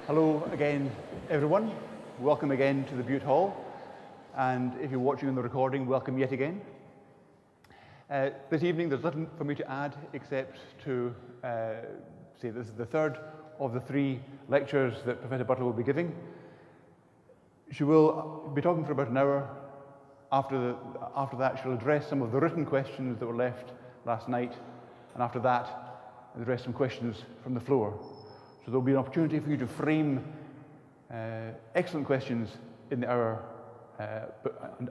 Hello again, everyone. Welcome again to the Butte Hall. And if you're watching on the recording, welcome yet again. This evening, there's nothing for me to add except to say this is the third of the three lectures that Professor Butler will be giving. She will be talking for about an hour. After that, she'll address some of the written questions that were left last night. And after that, address some questions from the floor. So there'll be an opportunity for you to frame excellent questions in the hour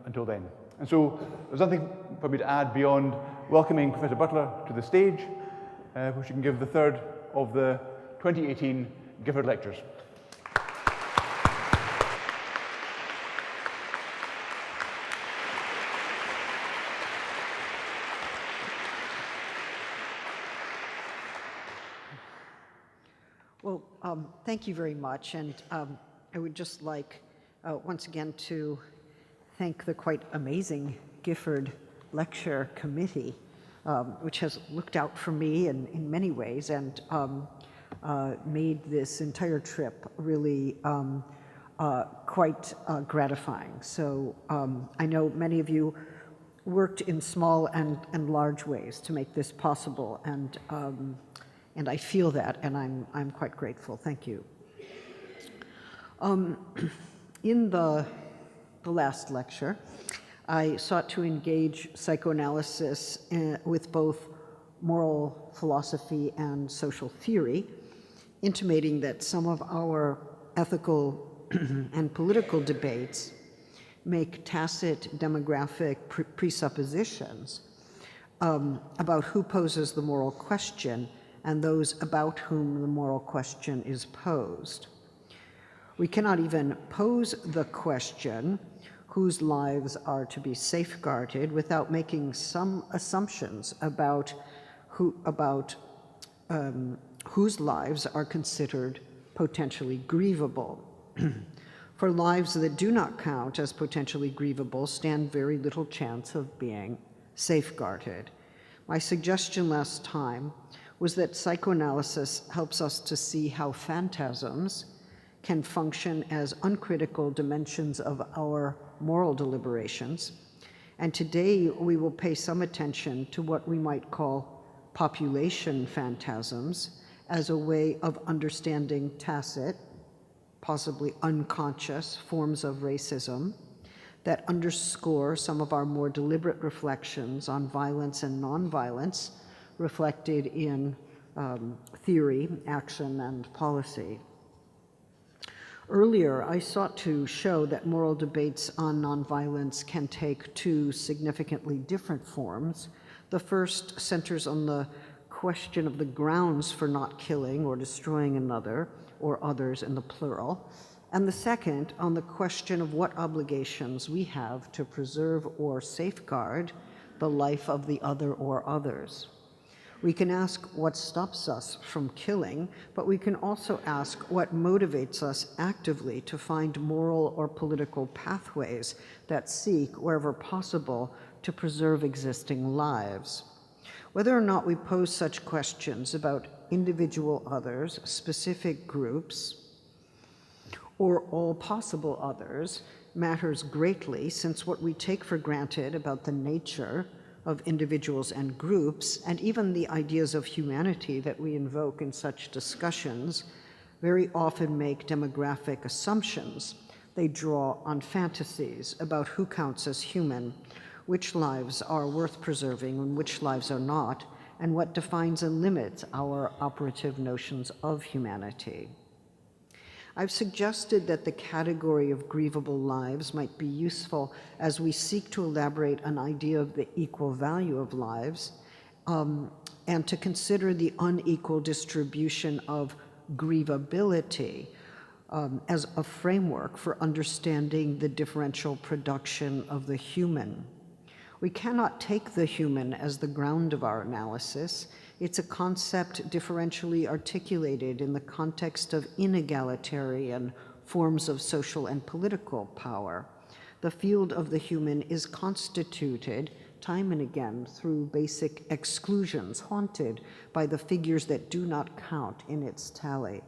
until then. And so there's nothing for me to add beyond welcoming Professor Butler to the stage, who she can give the third of the 2018 Gifford Lectures. Well, thank you very much, and I would just like once again to thank the quite amazing Gifford Lecture Committee, which has looked out for me in many ways and made this entire trip really quite gratifying. So I know many of you worked in small and large ways to make this possible, and I feel that, and I'm quite grateful. Thank you. In the last lecture, I sought to engage psychoanalysis with both moral philosophy and social theory, intimating that some of our ethical and political debates make tacit demographic presuppositions about who poses the moral question and those about whom the moral question is posed. We cannot even pose the question whose lives are to be safeguarded without making some assumptions about whose lives are considered potentially grievable. For lives that do not count as potentially grievable stand very little chance of being safeguarded. My suggestion last time was that psychoanalysis helps us to see how phantasms can function as uncritical dimensions of our moral deliberations. And today we will pay some attention to what we might call population phantasms as a way of understanding tacit, possibly unconscious forms of racism that underscore some of our more deliberate reflections on violence and nonviolence reflected in theory, action, and policy. Earlier, I sought to show that moral debates on nonviolence can take two significantly different forms. The first centers on the question of the grounds for not killing or destroying another, or others in the plural, and the second on the question of what obligations we have to preserve or safeguard the life of the other or others. We can ask what stops us from killing, but we can also ask what motivates us actively to find moral or political pathways that seek, wherever possible, to preserve existing lives. Whether or not we pose such questions about individual others, specific groups, or all possible others matters greatly, since what we take for granted about the nature of individuals and groups, and even the ideas of humanity that we invoke in such discussions, very often make demographic assumptions. They draw on fantasies about who counts as human, which lives are worth preserving and which lives are not, and what defines and limits our operative notions of humanity. I've suggested that the category of grievable lives might be useful as we seek to elaborate an idea of the equal value of lives, and to consider the unequal distribution of grievability as a framework for understanding the differential production of the human. We cannot take the human as the ground of our analysis. It's a concept differentially articulated in the context of inegalitarian forms of social and political power. The field of the human is constituted time and again through basic exclusions, haunted by the figures that do not count in its tally.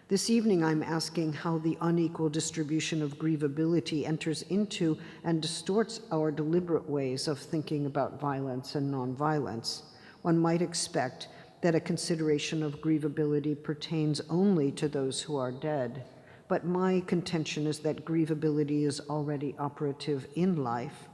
This evening, I'm asking how the unequal distribution of grievability enters into and distorts our deliberate ways of thinking about violence and nonviolence. One might expect that a consideration of grievability pertains only to those who are dead, but my contention is that grievability is already operative in life,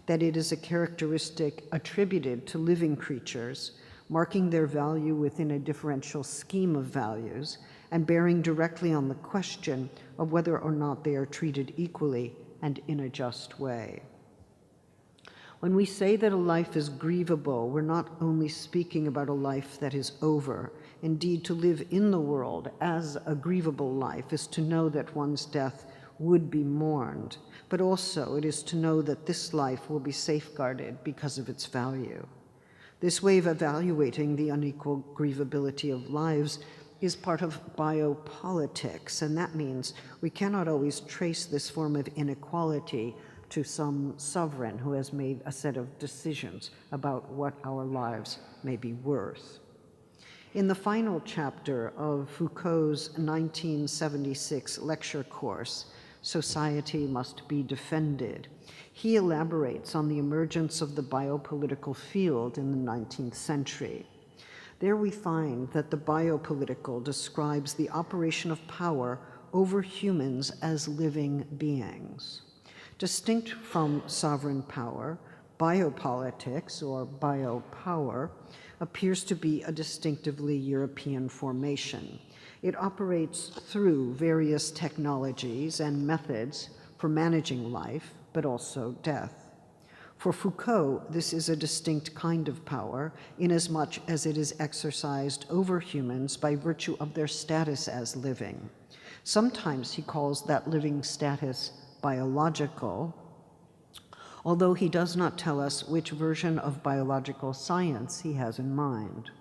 that it is a characteristic attributed to living creatures, marking their value within a differential scheme of values, and bearing directly on the question of whether or not they are treated equally and in a just way. When we say that a life is grievable, we're not only speaking about a life that is over. Indeed, to live in the world as a grievable life is to know that one's death would be mourned, but also it is to know that this life will be safeguarded because of its value. This way of evaluating the unequal grievability of lives is part of biopolitics, and that means we cannot always trace this form of inequality to some sovereign who has made a set of decisions about what our lives may be worth. In the final chapter of Foucault's 1976 lecture course, Society Must Be Defended, he elaborates on the emergence of the biopolitical field in the 19th century. There we find that the biopolitical describes the operation of power over humans as living beings. Distinct from sovereign power, biopolitics, or biopower, appears to be a distinctively European formation. It operates through various technologies and methods for managing life, but also death. For Foucault, this is a distinct kind of power, inasmuch as it is exercised over humans by virtue of their status as living. Sometimes he calls that living status biological, although he does not tell us which version of biological science he has in mind.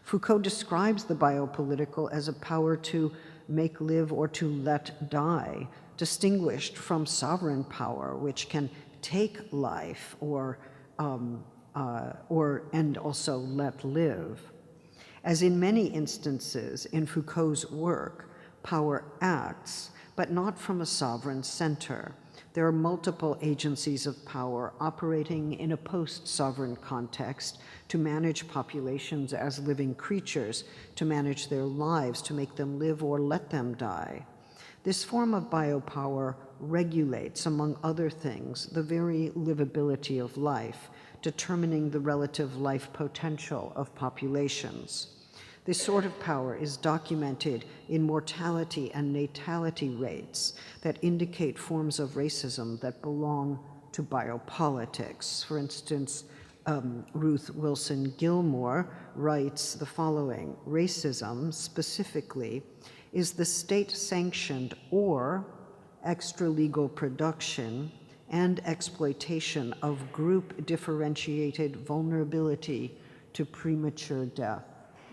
Foucault describes the biopolitical as a power to make live or to let die, distinguished from sovereign power, which can take life and also let live. As in many instances in Foucault's work, power acts, but not from a sovereign center. There are multiple agencies of power operating in a post-sovereign context to manage populations as living creatures, to manage their lives, to make them live or let them die. This form of biopower regulates, among other things, the very livability of life, determining the relative life potential of populations. This sort of power is documented in mortality and natality rates that indicate forms of racism that belong to biopolitics. For instance, Ruth Wilson Gilmore writes the following: racism, specifically, is the state-sanctioned or extra-legal production and exploitation of group-differentiated vulnerability to premature death,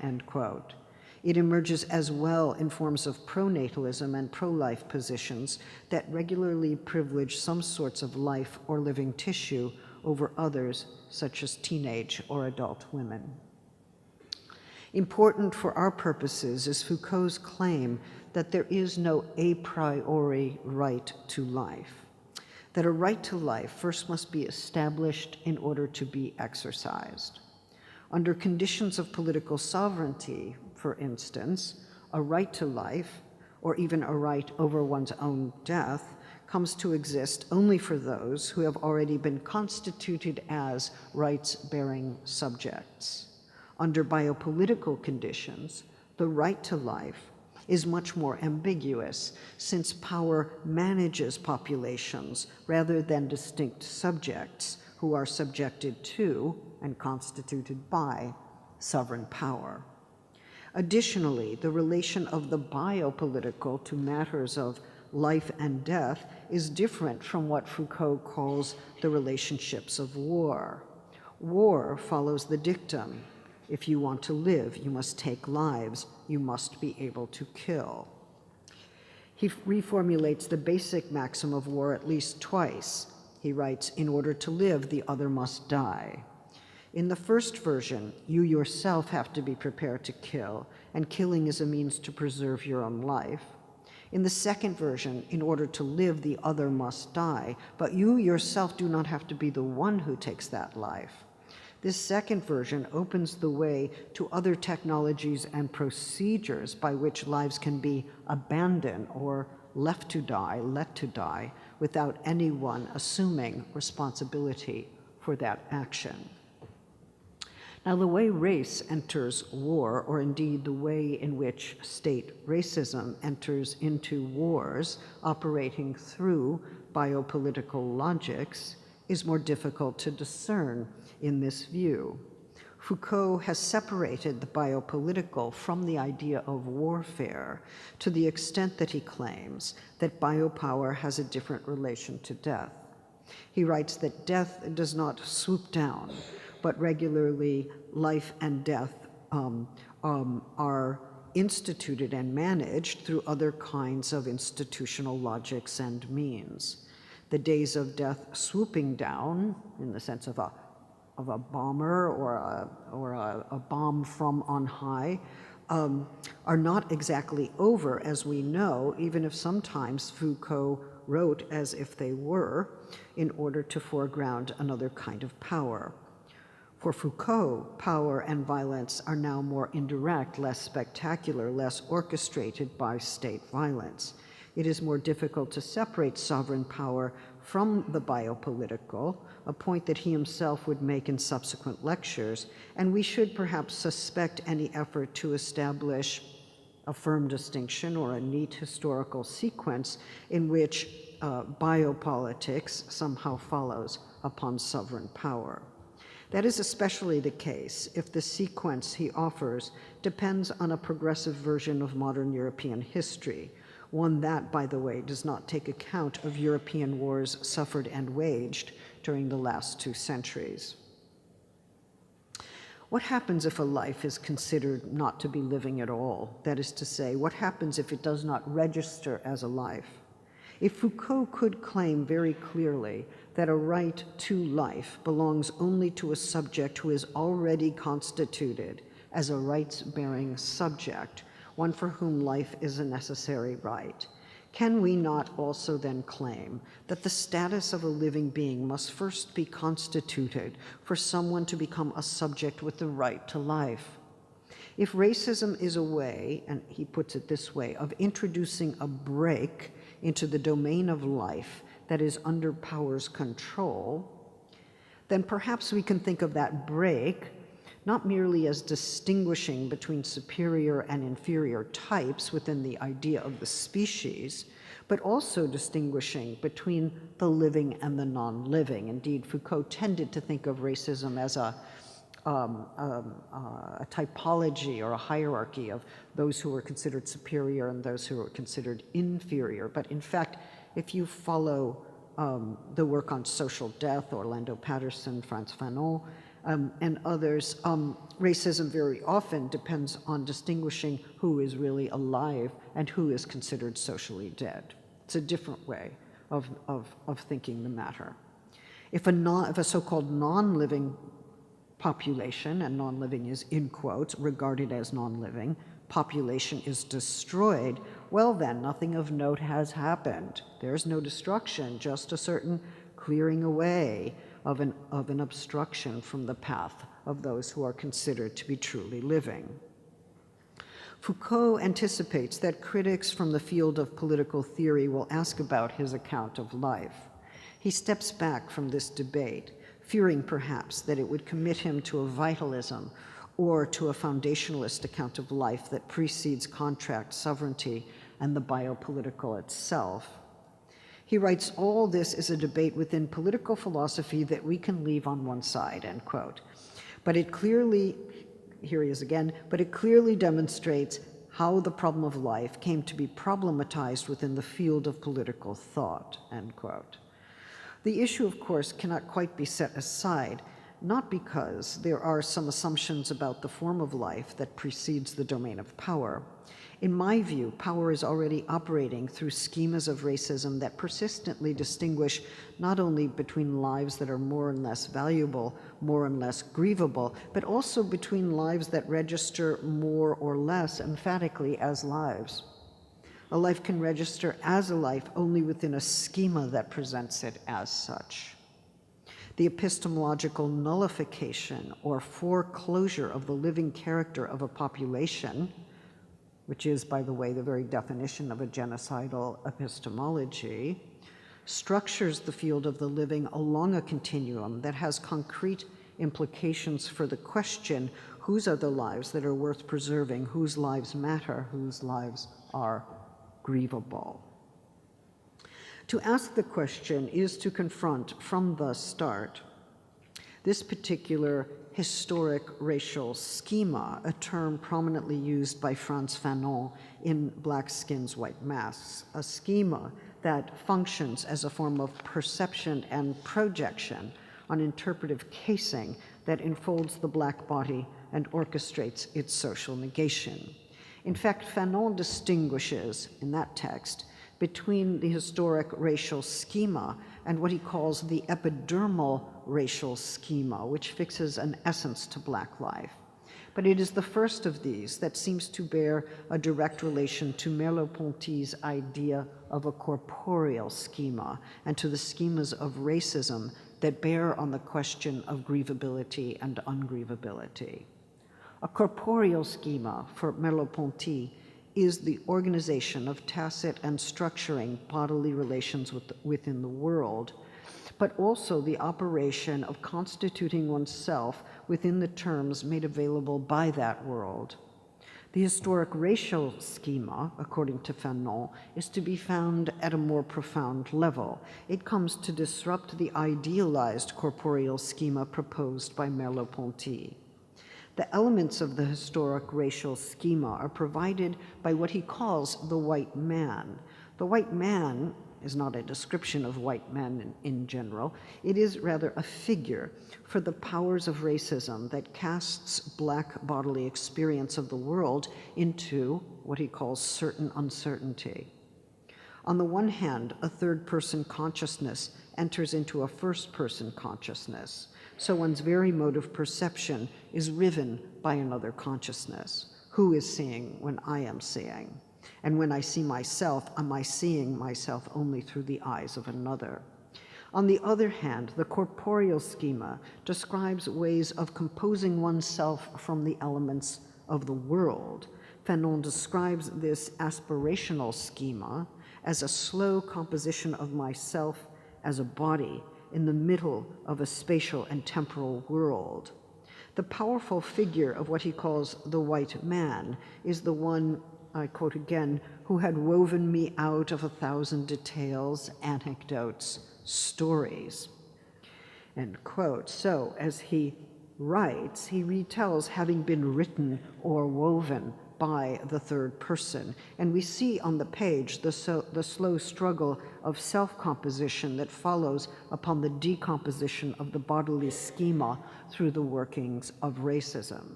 end quote. It emerges as well in forms of pronatalism and pro-life positions that regularly privilege some sorts of life or living tissue over others, such as teenage or adult women. Important for our purposes is Foucault's claim that there is no a priori right to life, that a right to life first must be established in order to be exercised. Under conditions of political sovereignty, for instance, a right to life, or even a right over one's own death, comes to exist only for those who have already been constituted as rights-bearing subjects. Under biopolitical conditions, the right to life is much more ambiguous, since power manages populations rather than distinct subjects who are subjected to and constituted by sovereign power. Additionally, the relation of the biopolitical to matters of life and death is different from what Foucault calls the relationships of war. War follows the dictum: if you want to live, you must take lives, you must be able to kill. He reformulates the basic maxim of war at least twice. He writes, "In order to live, the other must die." In the first version, you yourself have to be prepared to kill, and killing is a means to preserve your own life. In the second version, in order to live, the other must die, but you yourself do not have to be the one who takes that life. This second version opens the way to other technologies and procedures by which lives can be abandoned or left to die, let to die, without anyone assuming responsibility for that action. Now, the way race enters war, or indeed the way in which state racism enters into wars operating through biopolitical logics, is more difficult to discern in this view. Foucault has separated the biopolitical from the idea of warfare to the extent that he claims that biopower has a different relation to death. He writes that death does not swoop down, but regularly life and death are instituted and managed through other kinds of institutional logics and means. The days of death swooping down, in the sense of a bomber or a bomb from on high, are not exactly over, as we know, even if sometimes Foucault wrote as if they were, in order to foreground another kind of power. For Foucault, power and violence are now more indirect, less spectacular, less orchestrated by state violence. It is more difficult to separate sovereign power from the biopolitical, a point that he himself would make in subsequent lectures, and we should perhaps suspect any effort to establish a firm distinction or a neat historical sequence in which biopolitics somehow follows upon sovereign power. That is especially the case if the sequence he offers depends on a progressive version of modern European history, one that, by the way, does not take account of European wars suffered and waged during the last 2 centuries. What happens if a life is considered not to be living at all? That is to say, what happens if it does not register as a life? If Foucault could claim very clearly that a right to life belongs only to a subject who is already constituted as a rights-bearing subject, one for whom life is a necessary right, can we not also then claim that the status of a living being must first be constituted for someone to become a subject with the right to life? If racism is a way, and he puts it this way, of introducing a break into the domain of life that is under power's control, then perhaps we can think of that break not merely as distinguishing between superior and inferior types within the idea of the species, but also distinguishing between the living and the non-living. Indeed, Foucault tended to think of racism as a typology or a hierarchy of those who were considered superior and those who were considered inferior. But in fact, if you follow the work on social death, Orlando Patterson, Frantz Fanon, and others, racism very often depends on distinguishing who is really alive and who is considered socially dead. It's a different way of thinking the matter. If a so-called non-living population, and non-living is in quotes, regarded as non-living, population is destroyed, well then, nothing of note has happened. There's no destruction, just a certain clearing away of an obstruction from the path of those who are considered to be truly living. Foucault anticipates that critics from the field of political theory will ask about his account of life. He steps back from this debate, fearing perhaps that it would commit him to a vitalism or to a foundationalist account of life that precedes contract sovereignty and the biopolitical itself. He writes, all this is a debate within political philosophy that we can leave on one side, end quote. But it clearly, here he is again, but it clearly demonstrates how the problem of life came to be problematized within the field of political thought, end quote. The issue, of course, cannot quite be set aside, not because there are some assumptions about the form of life that precedes the domain of power. In my view, power is already operating through schemas of racism that persistently distinguish not only between lives that are more and less valuable, more and less grievable, but also between lives that register more or less emphatically as lives. A life can register as a life only within a schema that presents it as such. The epistemological nullification or foreclosure of the living character of a population, which is, by the way, the very definition of a genocidal epistemology, structures the field of the living along a continuum that has concrete implications for the question, whose are the lives that are worth preserving, whose lives matter, whose lives are grievable. To ask the question is to confront from the start this particular historic racial schema, a term prominently used by Frantz Fanon in Black Skins, White Masks, a schema that functions as a form of perception and projection on interpretive casing that enfolds the Black body and orchestrates its social negation. In fact, Fanon distinguishes, in that text, between the historic racial schema and what he calls the epidermal racial schema, which fixes an essence to Black life. But it is the first of these that seems to bear a direct relation to Merleau-Ponty's idea of a corporeal schema and to the schemas of racism that bear on the question of grievability and ungrievability. A corporeal schema for Merleau-Ponty is the organization of tacit and structuring bodily relations within the world, but also the operation of constituting oneself within the terms made available by that world. The historic racial schema, according to Fanon, is to be found at a more profound level. It comes to disrupt the idealized corporeal schema proposed by Merleau-Ponty. The elements of the historic racial schema are provided by what he calls the white man. The white man is not a description of white men in general. It is rather a figure for the powers of racism that casts Black bodily experience of the world into what he calls certain uncertainty. On the one hand, a third-person consciousness enters into a first-person consciousness. So one's very mode of perception is riven by another consciousness. Who is seeing when I am seeing? And when I see myself, am I seeing myself only through the eyes of another? On the other hand, the corporeal schema describes ways of composing oneself from the elements of the world. Fanon describes this aspirational schema as a slow composition of myself as a body in the middle of a spatial and temporal world. The powerful figure of what he calls the white man is the one, I quote again, who had woven me out of 1,000 details, anecdotes, stories, end quote. So as he writes, he retells having been written or woven by the third person. And we see on the page the slow struggle of self-composition that follows upon the decomposition of the bodily schema through the workings of racism.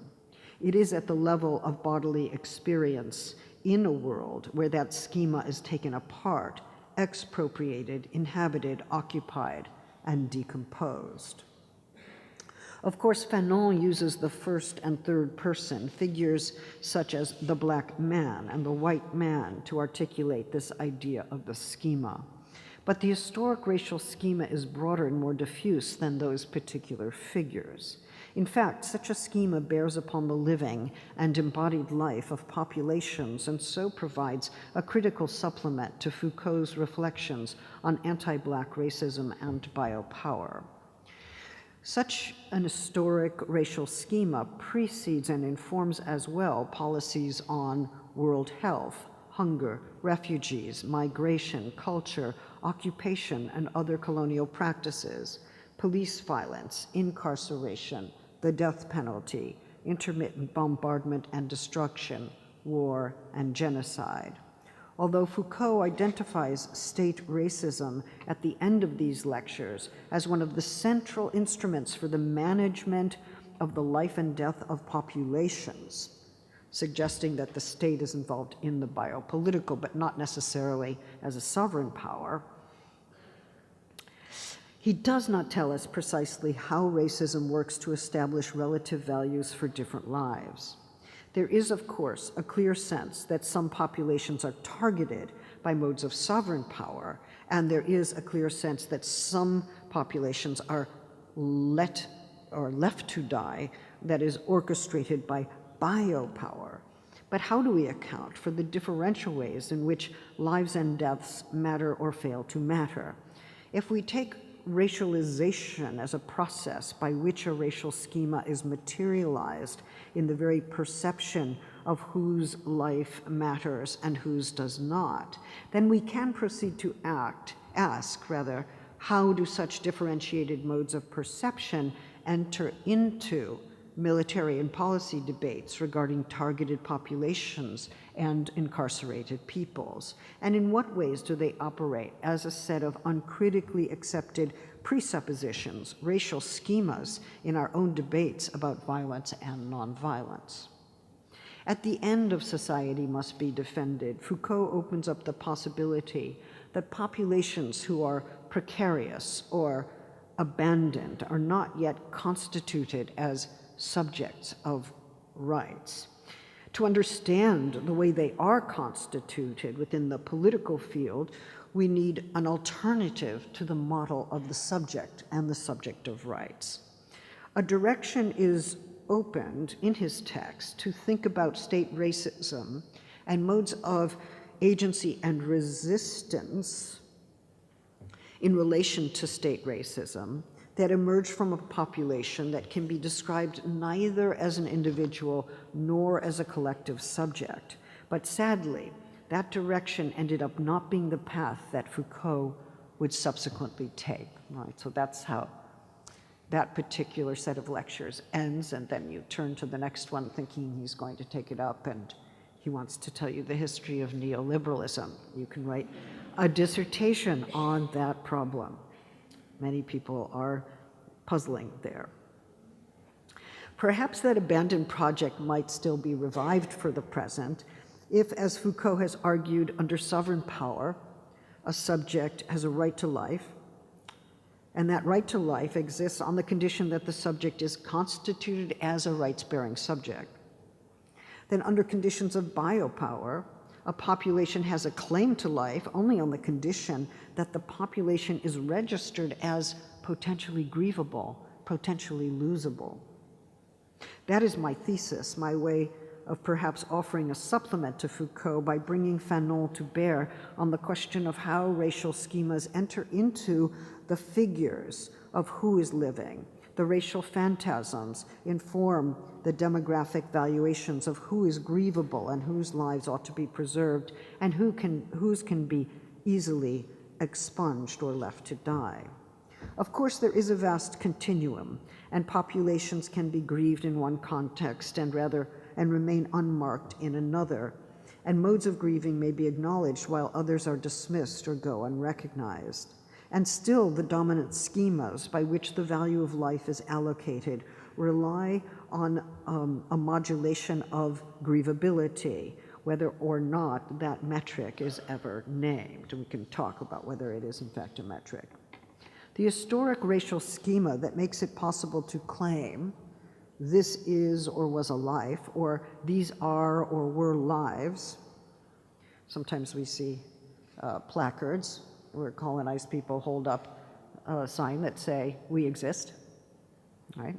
It is at the level of bodily experience in a world where that schema is taken apart, expropriated, inhabited, occupied, and decomposed. Of course, Fanon uses the first and third person, figures such as the Black man and the white man, to articulate this idea of the schema. But the historic racial schema is broader and more diffuse than those particular figures. In fact, such a schema bears upon the living and embodied life of populations and so provides a critical supplement to Foucault's reflections on anti-Black racism and biopower. Such an historic racial schema precedes and informs as well policies on world health, hunger, refugees, migration, culture, occupation, and other colonial practices, police violence, incarceration, the death penalty, intermittent bombardment and destruction, war, and genocide. Although Foucault identifies state racism at the end of these lectures as one of the central instruments for the management of the life and death of populations, suggesting that the state is involved in the biopolitical, but not necessarily as a sovereign power. He does not tell us precisely how racism works to establish relative values for different lives. There is, of course, a clear sense that some populations are targeted by modes of sovereign power, and there is a clear sense that some populations are left to die, that is orchestrated by biopower. But how do we account for the differential ways in which lives and deaths matter or fail to matter? If we take racialization as a process by which a racial schema is materialized in the very perception of whose life matters and whose does not, then we can proceed to ask, how do such differentiated modes of perception enter into military and policy debates regarding targeted populations and incarcerated peoples? And in what ways do they operate as a set of uncritically accepted presuppositions, racial schemas in our own debates about violence and nonviolence? At the end of Society Must Be Defended, Foucault opens up the possibility that populations who are precarious or abandoned are not yet constituted as subjects of rights. To understand the way they are constituted within the political field, we need an alternative to the model of the subject and the subject of rights. A direction is opened in his text to think about state racism and modes of agency and resistance in relation to state racism that emerge from a population that can be described neither as an individual nor as a collective subject. But sadly, that direction ended up not being the path that Foucault would subsequently take, right? So that's how that particular set of lectures ends, and then you turn to the next one thinking he's going to take it up and he wants to tell you the history of neoliberalism. You can write a dissertation on that problem. Many people are puzzling there. Perhaps that abandoned project might still be revived for the present if, as Foucault has argued, under sovereign power, a subject has a right to life, and that right to life exists on the condition that the subject is constituted as a rights-bearing subject. Then under conditions of biopower, a population has a claim to life only on the condition that the population is registered as potentially grievable, potentially losable. That is my thesis, my way of perhaps offering a supplement to Foucault by bringing Fanon to bear on the question of how racial schemas enter into the figures of who is living. The racial phantasms inform the demographic valuations of who is grievable and whose lives ought to be preserved and whose can be easily expunged or left to die. Of course, there is a vast continuum, and populations can be grieved in one context and remain unmarked in another, and modes of grieving may be acknowledged while others are dismissed or go unrecognized. And still, the dominant schemas by which the value of life is allocated rely on a modulation of grievability, whether or not that metric is ever named. We can talk about whether it is in fact a metric. The historic racial schema that makes it possible to claim this is or was a life, or these are or were lives. Sometimes we see placards where colonized people hold up a sign that say, "We exist," right?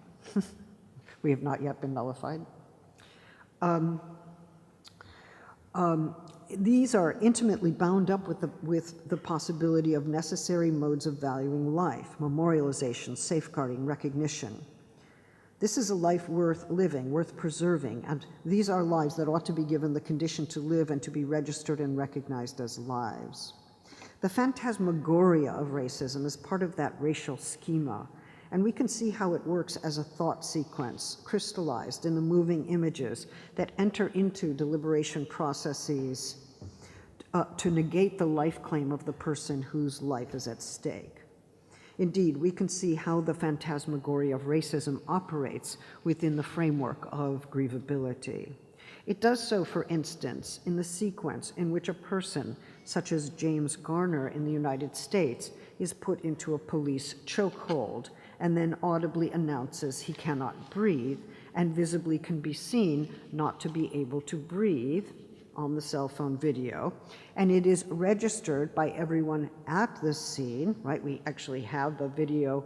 We have not yet been nullified. These are intimately bound up with the possibility of necessary modes of valuing life, memorialization, safeguarding, recognition. This is a life worth living, worth preserving, and these are lives that ought to be given the condition to live and to be registered and recognized as lives. The phantasmagoria of racism is part of that racial schema, and we can see how it works as a thought sequence, crystallized in the moving images that enter into deliberation processes to negate the life claim of the person whose life is at stake. Indeed, we can see how the phantasmagoria of racism operates within the framework of grievability. It does so, for instance, in the sequence in which a person, such as James Garner in the United States, is put into a police chokehold and then audibly announces he cannot breathe and visibly can be seen not to be able to breathe on the cell phone video. And it is registered by everyone at the scene, right? We actually have the video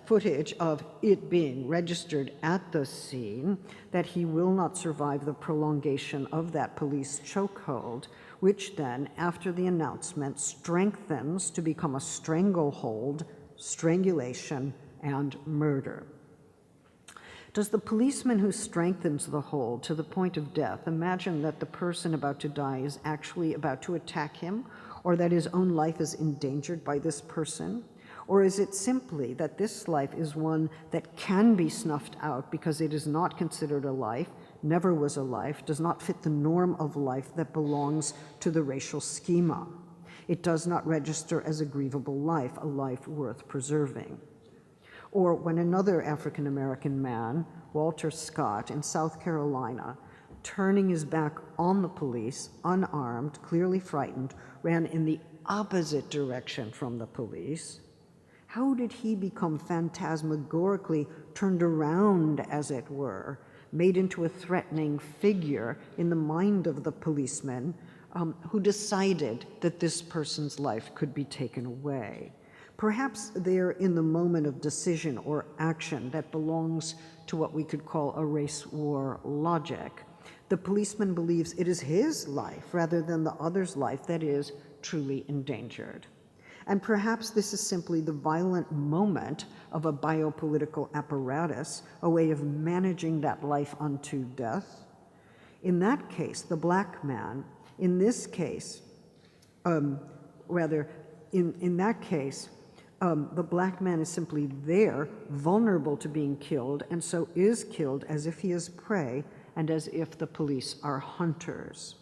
footage of it being registered at the scene, that he will not survive the prolongation of that police chokehold, which then, after the announcement, strengthens to become a stranglehold, strangulation, and murder. Does the policeman who strengthens the hold to the point of death imagine that the person about to die is actually about to attack him, or that his own life is endangered by this person? Or is it simply that this life is one that can be snuffed out because it is not considered a life, never was a life, does not fit the norm of life that belongs to the racial schema? It does not register as a grievable life, a life worth preserving. Or when another African-American man, Walter Scott, in South Carolina, turning his back on the police, unarmed, clearly frightened, ran in the opposite direction from the police, how did he become phantasmagorically turned around, as it were, made into a threatening figure in the mind of the policeman who decided that this person's life could be taken away? Perhaps there, in the moment of decision or action that belongs to what we could call a race war logic, the policeman believes it is his life rather than the other's life that is truly endangered. And perhaps this is simply the violent moment of a biopolitical apparatus, a way of managing that life unto death. In that case, the black man, in this case, in that case, the black man is simply there, vulnerable to being killed, and so is killed as if he is prey and as if the police are hunters.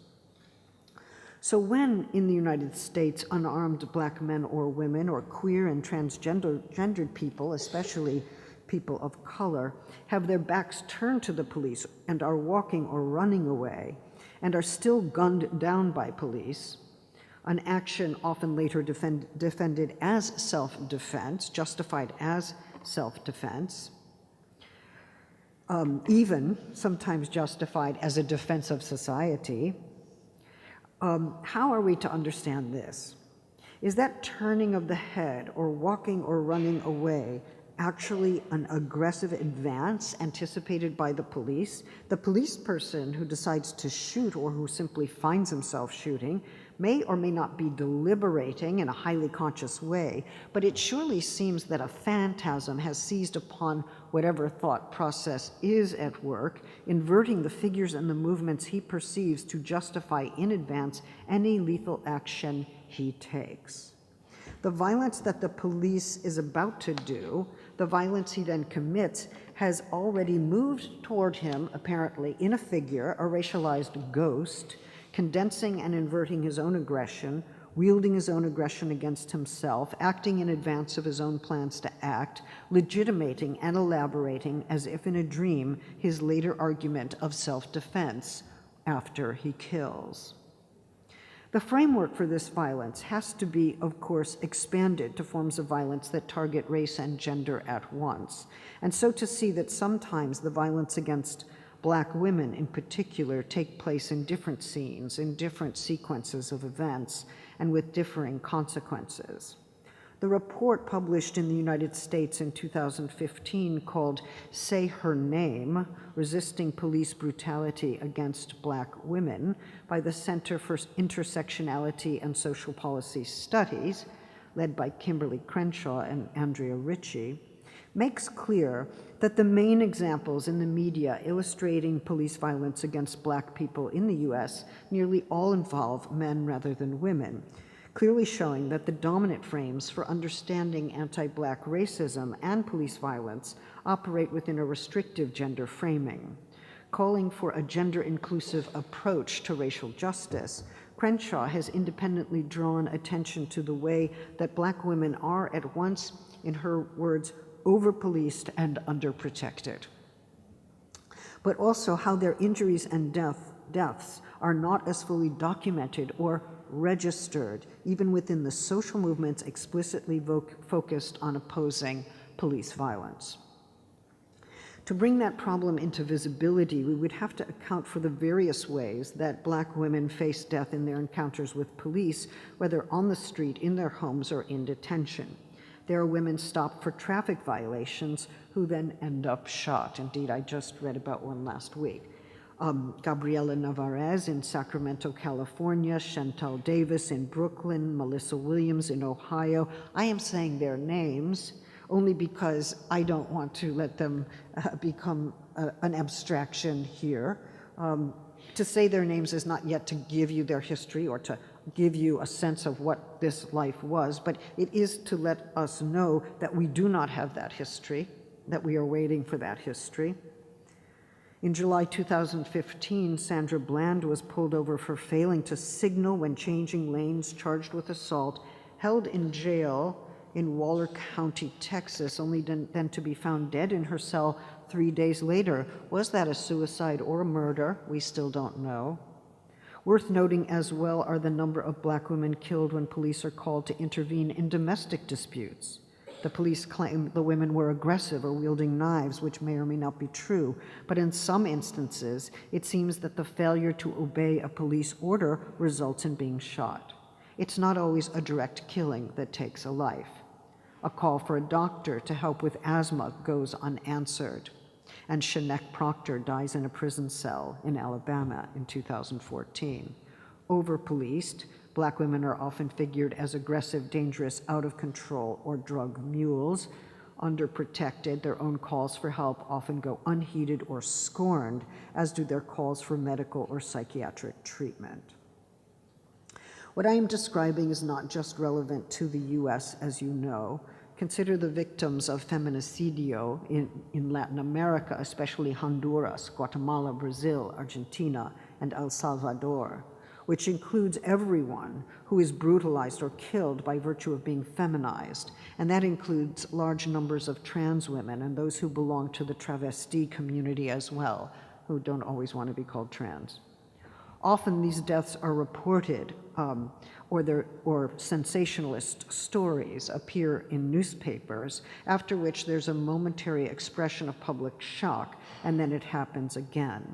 So when, in the United States, unarmed black men or women, or queer and transgendered people, especially people of color, have their backs turned to the police and are walking or running away, and are still gunned down by police, an action often later defended as self-defense, justified as self-defense, even sometimes justified as a defense of society. How are we to understand this? Is that turning of the head or walking or running away actually an aggressive advance anticipated by the police? The police person who decides to shoot or who simply finds himself shooting may or may not be deliberating in a highly conscious way, but it surely seems that a phantasm has seized upon whatever thought process is at work, inverting the figures and the movements he perceives to justify in advance any lethal action he takes. The violence that the police is about to do, the violence he then commits, has already moved toward him, apparently, in a figure, a racialized ghost, condensing and inverting his own aggression, wielding his own aggression against himself, acting in advance of his own plans to act, legitimating and elaborating, as if in a dream, his later argument of self-defense after he kills. The framework for this violence has to be, of course, expanded to forms of violence that target race and gender at once, and so to see that sometimes the violence against Black women in particular take place in different scenes, in different sequences of events, and with differing consequences. The report published in the United States in 2015 called Say Her Name, Resisting Police Brutality Against Black Women by the Center for Intersectionality and Social Policy Studies, led by Kimberly Crenshaw and Andrea Ritchie, makes clear that the main examples in the media illustrating police violence against Black people in the US nearly all involve men rather than women, clearly showing that the dominant frames for understanding anti-Black racism and police violence operate within a restrictive gender framing. Calling for a gender-inclusive approach to racial justice, Crenshaw has independently drawn attention to the way that Black women are at once, in her words, over-policed and underprotected. but also how their injuries and deaths are not as fully documented or registered, even within the social movements explicitly focused on opposing police violence. To bring that problem into visibility, we would have to account for the various ways that Black women face death in their encounters with police, whether on the street, in their homes, or in detention. There are women stopped for traffic violations who then end up shot. Indeed, I just read about one last week. Gabriela Navarez in Sacramento, California, Chantal Davis in Brooklyn, Melissa Williams in Ohio. I am saying their names only because I don't want to let them become an abstraction here. To say their names is not yet to give you their history or to give you a sense of what this life was, but it is to let us know that we do not have that history, that we are waiting for that history. In July 2015, Sandra Bland was pulled over for failing to signal when changing lanes, charged with assault, held in jail in Waller County, Texas, only then to be found dead in her cell 3 days later. Was that a suicide or a murder? We still don't know. Worth noting as well are the number of Black women killed when police are called to intervene in domestic disputes. The police claim the women were aggressive or wielding knives, which may or may not be true, but in some instances, it seems that the failure to obey a police order results in being shot. It's not always a direct killing that takes a life. A call for a doctor to help with asthma goes unanswered, and Shanek Proctor dies in a prison cell in Alabama in 2014. Over-policed, Black women are often figured as aggressive, dangerous, out of control, or drug mules. Underprotected, their own calls for help often go unheeded or scorned, as do their calls for medical or psychiatric treatment. What I am describing is not just relevant to the US, as you know. Consider the victims of feminicidio in Latin America, especially Honduras, Guatemala, Brazil, Argentina, and El Salvador, which includes everyone who is brutalized or killed by virtue of being feminized. And that includes large numbers of trans women and those who belong to the travesti community as well, who don't always want to be called trans. Often these deaths are reported or sensationalist stories appear in newspapers, after which there's a momentary expression of public shock, and then it happens again.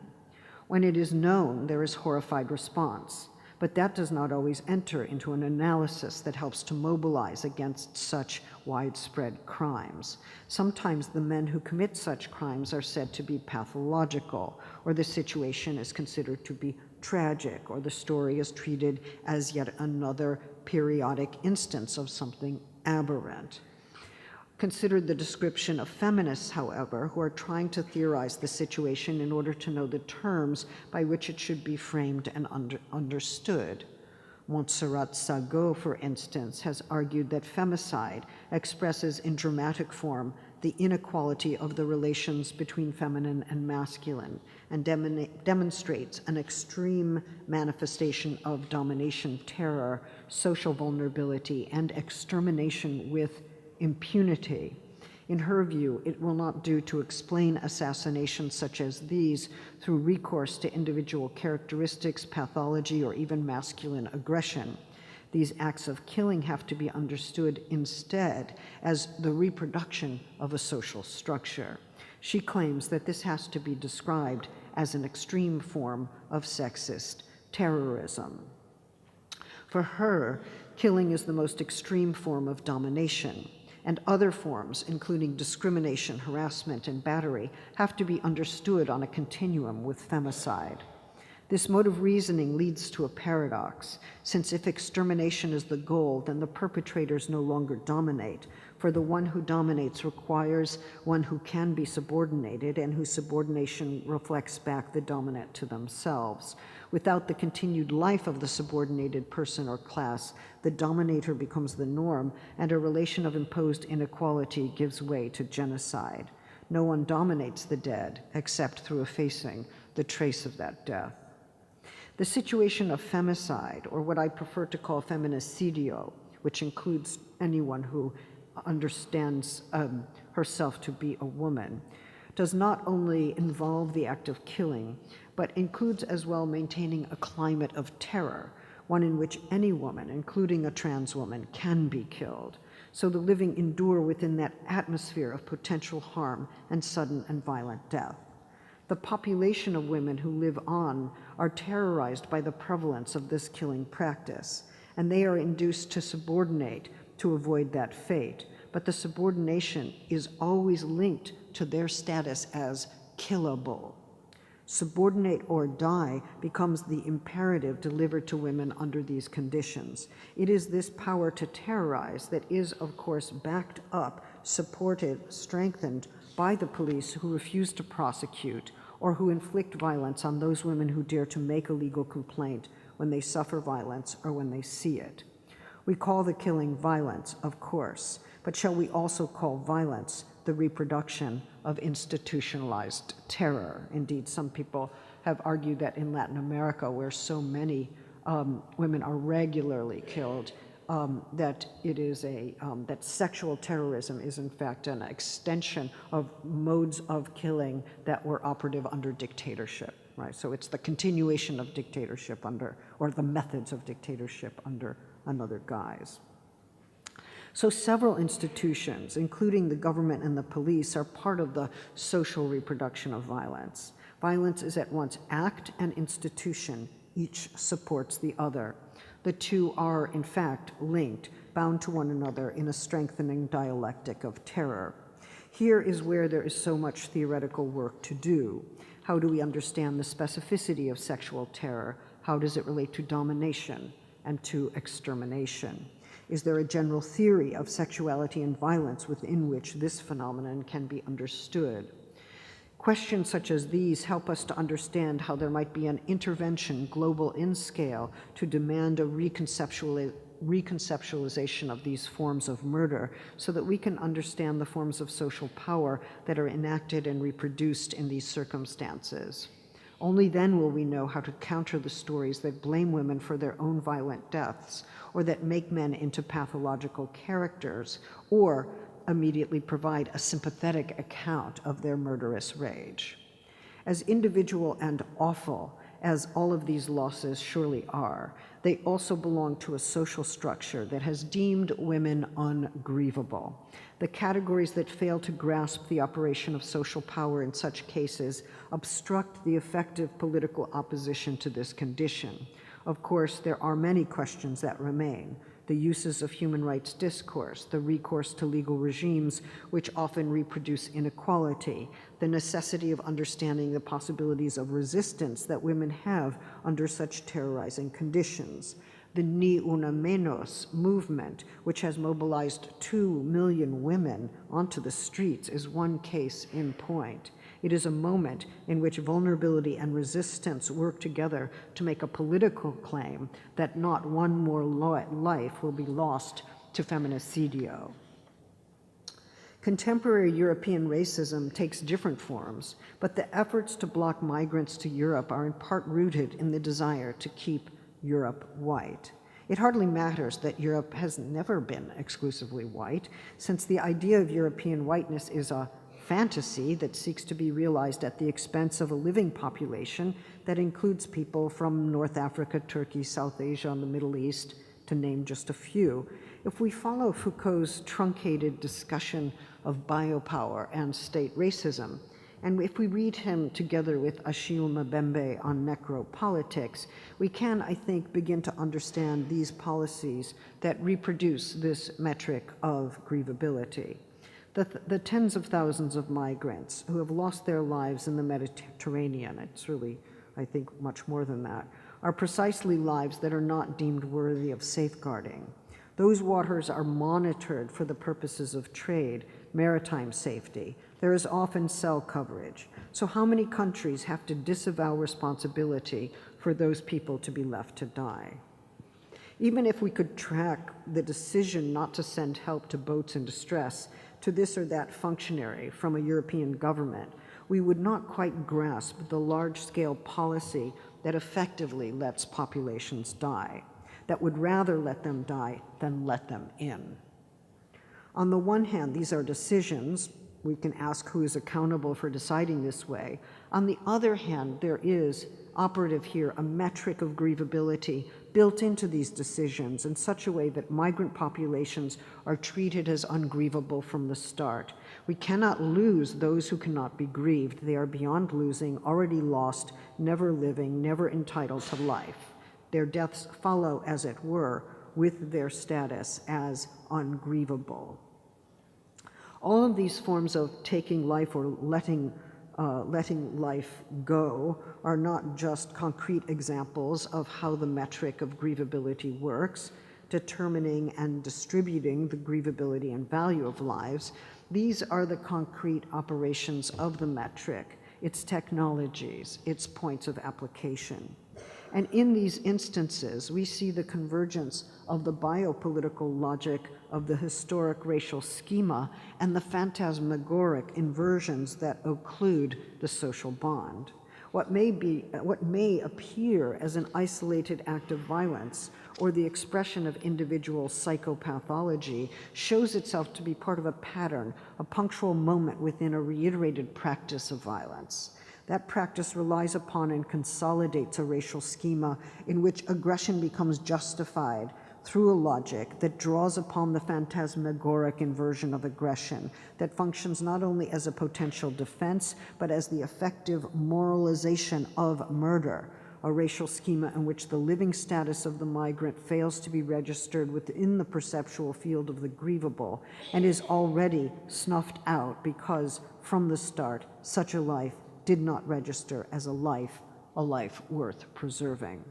When it is known, there is horrified response, but that does not always enter into an analysis that helps to mobilize against such widespread crimes. Sometimes the men who commit such crimes are said to be pathological, or the situation is considered to be tragic, or the story is treated as yet another periodic instance of something aberrant. Consider the description of feminists, however, who are trying to theorize the situation in order to know the terms by which it should be framed and understood. Montserrat Sago, for instance, has argued that femicide expresses in dramatic form the inequality of the relations between feminine and masculine, and demonstrates an extreme manifestation of domination, terror, social vulnerability, and extermination with impunity. In her view, it will not do to explain assassinations such as these through recourse to individual characteristics, pathology, or even masculine aggression. These acts of killing have to be understood instead as the reproduction of a social structure. She claims that this has to be described as an extreme form of sexist terrorism. For her, killing is the most extreme form of domination, and other forms, including discrimination, harassment, and battery, have to be understood on a continuum with femicide. This mode of reasoning leads to a paradox, since if extermination is the goal, then the perpetrators no longer dominate, for the one who dominates requires one who can be subordinated and whose subordination reflects back the dominant to themselves. Without the continued life of the subordinated person or class, the dominator becomes the norm, and a relation of imposed inequality gives way to genocide. No one dominates the dead except through effacing the trace of that death. The situation of femicide, or what I prefer to call feminicidio, which includes anyone who understands herself to be a woman, does not only involve the act of killing, but includes as well maintaining a climate of terror, one in which any woman, including a trans woman, can be killed. So the living endure within that atmosphere of potential harm and sudden and violent death. The population of women who live on are terrorized by the prevalence of this killing practice, and they are induced to subordinate to avoid that fate. But the subordination is always linked to their status as killable. Subordinate or die becomes the imperative delivered to women under these conditions. It is this power to terrorize that is, of course, backed up, supported, strengthened by the police who refuse to prosecute or who inflict violence on those women who dare to make a legal complaint when they suffer violence or when they see it. We call the killing violence, of course, but shall we also call violence the reproduction of institutionalized terror? Indeed, some people have argued that in Latin America, where so many women are regularly killed, that sexual terrorism is in fact an extension of modes of killing that were operative under dictatorship, right? So it's the continuation of dictatorship or the methods of dictatorship under another guise. So several institutions, including the government and the police, are part of the social reproduction of violence. Violence is at once act and institution. Each supports the other. The two are, in fact, linked, bound to one another in a strengthening dialectic of terror. Here is where there is so much theoretical work to do. How do we understand the specificity of sexual terror? How does it relate to domination and to extermination? Is there a general theory of sexuality and violence within which this phenomenon can be understood? Questions such as these help us to understand how there might be an intervention, global in scale, to demand a reconceptualization of these forms of murder so that we can understand the forms of social power that are enacted and reproduced in these circumstances. Only then will we know how to counter the stories that blame women for their own violent deaths, or that make men into pathological characters, or immediately provide a sympathetic account of their murderous rage. As individual and awful as all of these losses surely are, they also belong to a social structure that has deemed women ungrievable. The categories that fail to grasp the operation of social power in such cases obstruct the effective political opposition to this condition. Of course, there are many questions that remain. The uses of human rights discourse, the recourse to legal regimes which often reproduce inequality, the necessity of understanding the possibilities of resistance that women have under such terrorizing conditions. The Ni Una Menos movement, which has mobilized 2 million women onto the streets, is one case in point. It is a moment in which vulnerability and resistance work together to make a political claim that not one more life will be lost to feminicidio. Contemporary European racism takes different forms, but the efforts to block migrants to Europe are in part rooted in the desire to keep Europe white. It hardly matters that Europe has never been exclusively white, since the idea of European whiteness is a fantasy that seeks to be realized at the expense of a living population that includes people from North Africa, Turkey, South Asia, and the Middle East, to name just a few. If we follow Foucault's truncated discussion of biopower and state racism, and if we read him together with Achille Mbembe on necropolitics, we can, I think, begin to understand these policies that reproduce this metric of grievability. The tens of thousands of migrants who have lost their lives in the Mediterranean, it's really, I think, much more than that, are precisely lives that are not deemed worthy of safeguarding. Those waters are monitored for the purposes of trade, maritime safety. There is often cell coverage. So how many countries have to disavow responsibility for those people to be left to die? Even if we could track the decision not to send help to boats in distress to this or that functionary from a European government, we would not quite grasp the large-scale policy that effectively lets populations die, that would rather let them die than let them in. On the one hand, these are decisions, we can ask who is accountable for deciding this way. On the other hand, there is operative here a metric of grievability built into these decisions in such a way that migrant populations are treated as ungrievable from the start. We cannot lose those who cannot be grieved. They are beyond losing, already lost, never living, never entitled to life. Their deaths follow, as it were, with their status as ungrievable. All of these forms of taking life or letting life go are not just concrete examples of how the metric of grievability works, determining and distributing the grievability and value of lives. These are the concrete operations of the metric, its technologies, its points of application. And in these instances, we see the convergence of the biopolitical logic of the historic racial schema and the phantasmagoric inversions that occlude the social bond. What may appear as an isolated act of violence or the expression of individual psychopathology shows itself to be part of a pattern, a punctual moment within a reiterated practice of violence. That practice relies upon and consolidates a racial schema in which aggression becomes justified through a logic that draws upon the phantasmagoric inversion of aggression, that functions not only as a potential defense, but as the effective moralization of murder, a racial schema in which the living status of the migrant fails to be registered within the perceptual field of the grievable and is already snuffed out because, from the start, such a life did not register as a life worth preserving.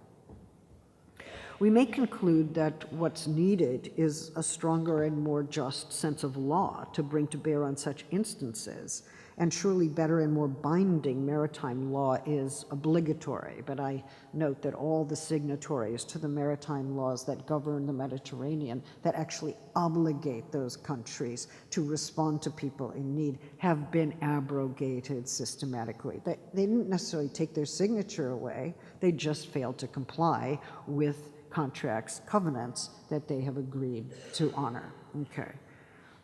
We may conclude that what's needed is a stronger and more just sense of law to bring to bear on such instances, and surely better and more binding maritime law is obligatory, but I note that all the signatories to the maritime laws that govern the Mediterranean, that actually obligate those countries to respond to people in need, have been abrogated systematically. They didn't necessarily take their signature away, they just failed to comply with contracts, covenants that they have agreed to honor. Okay.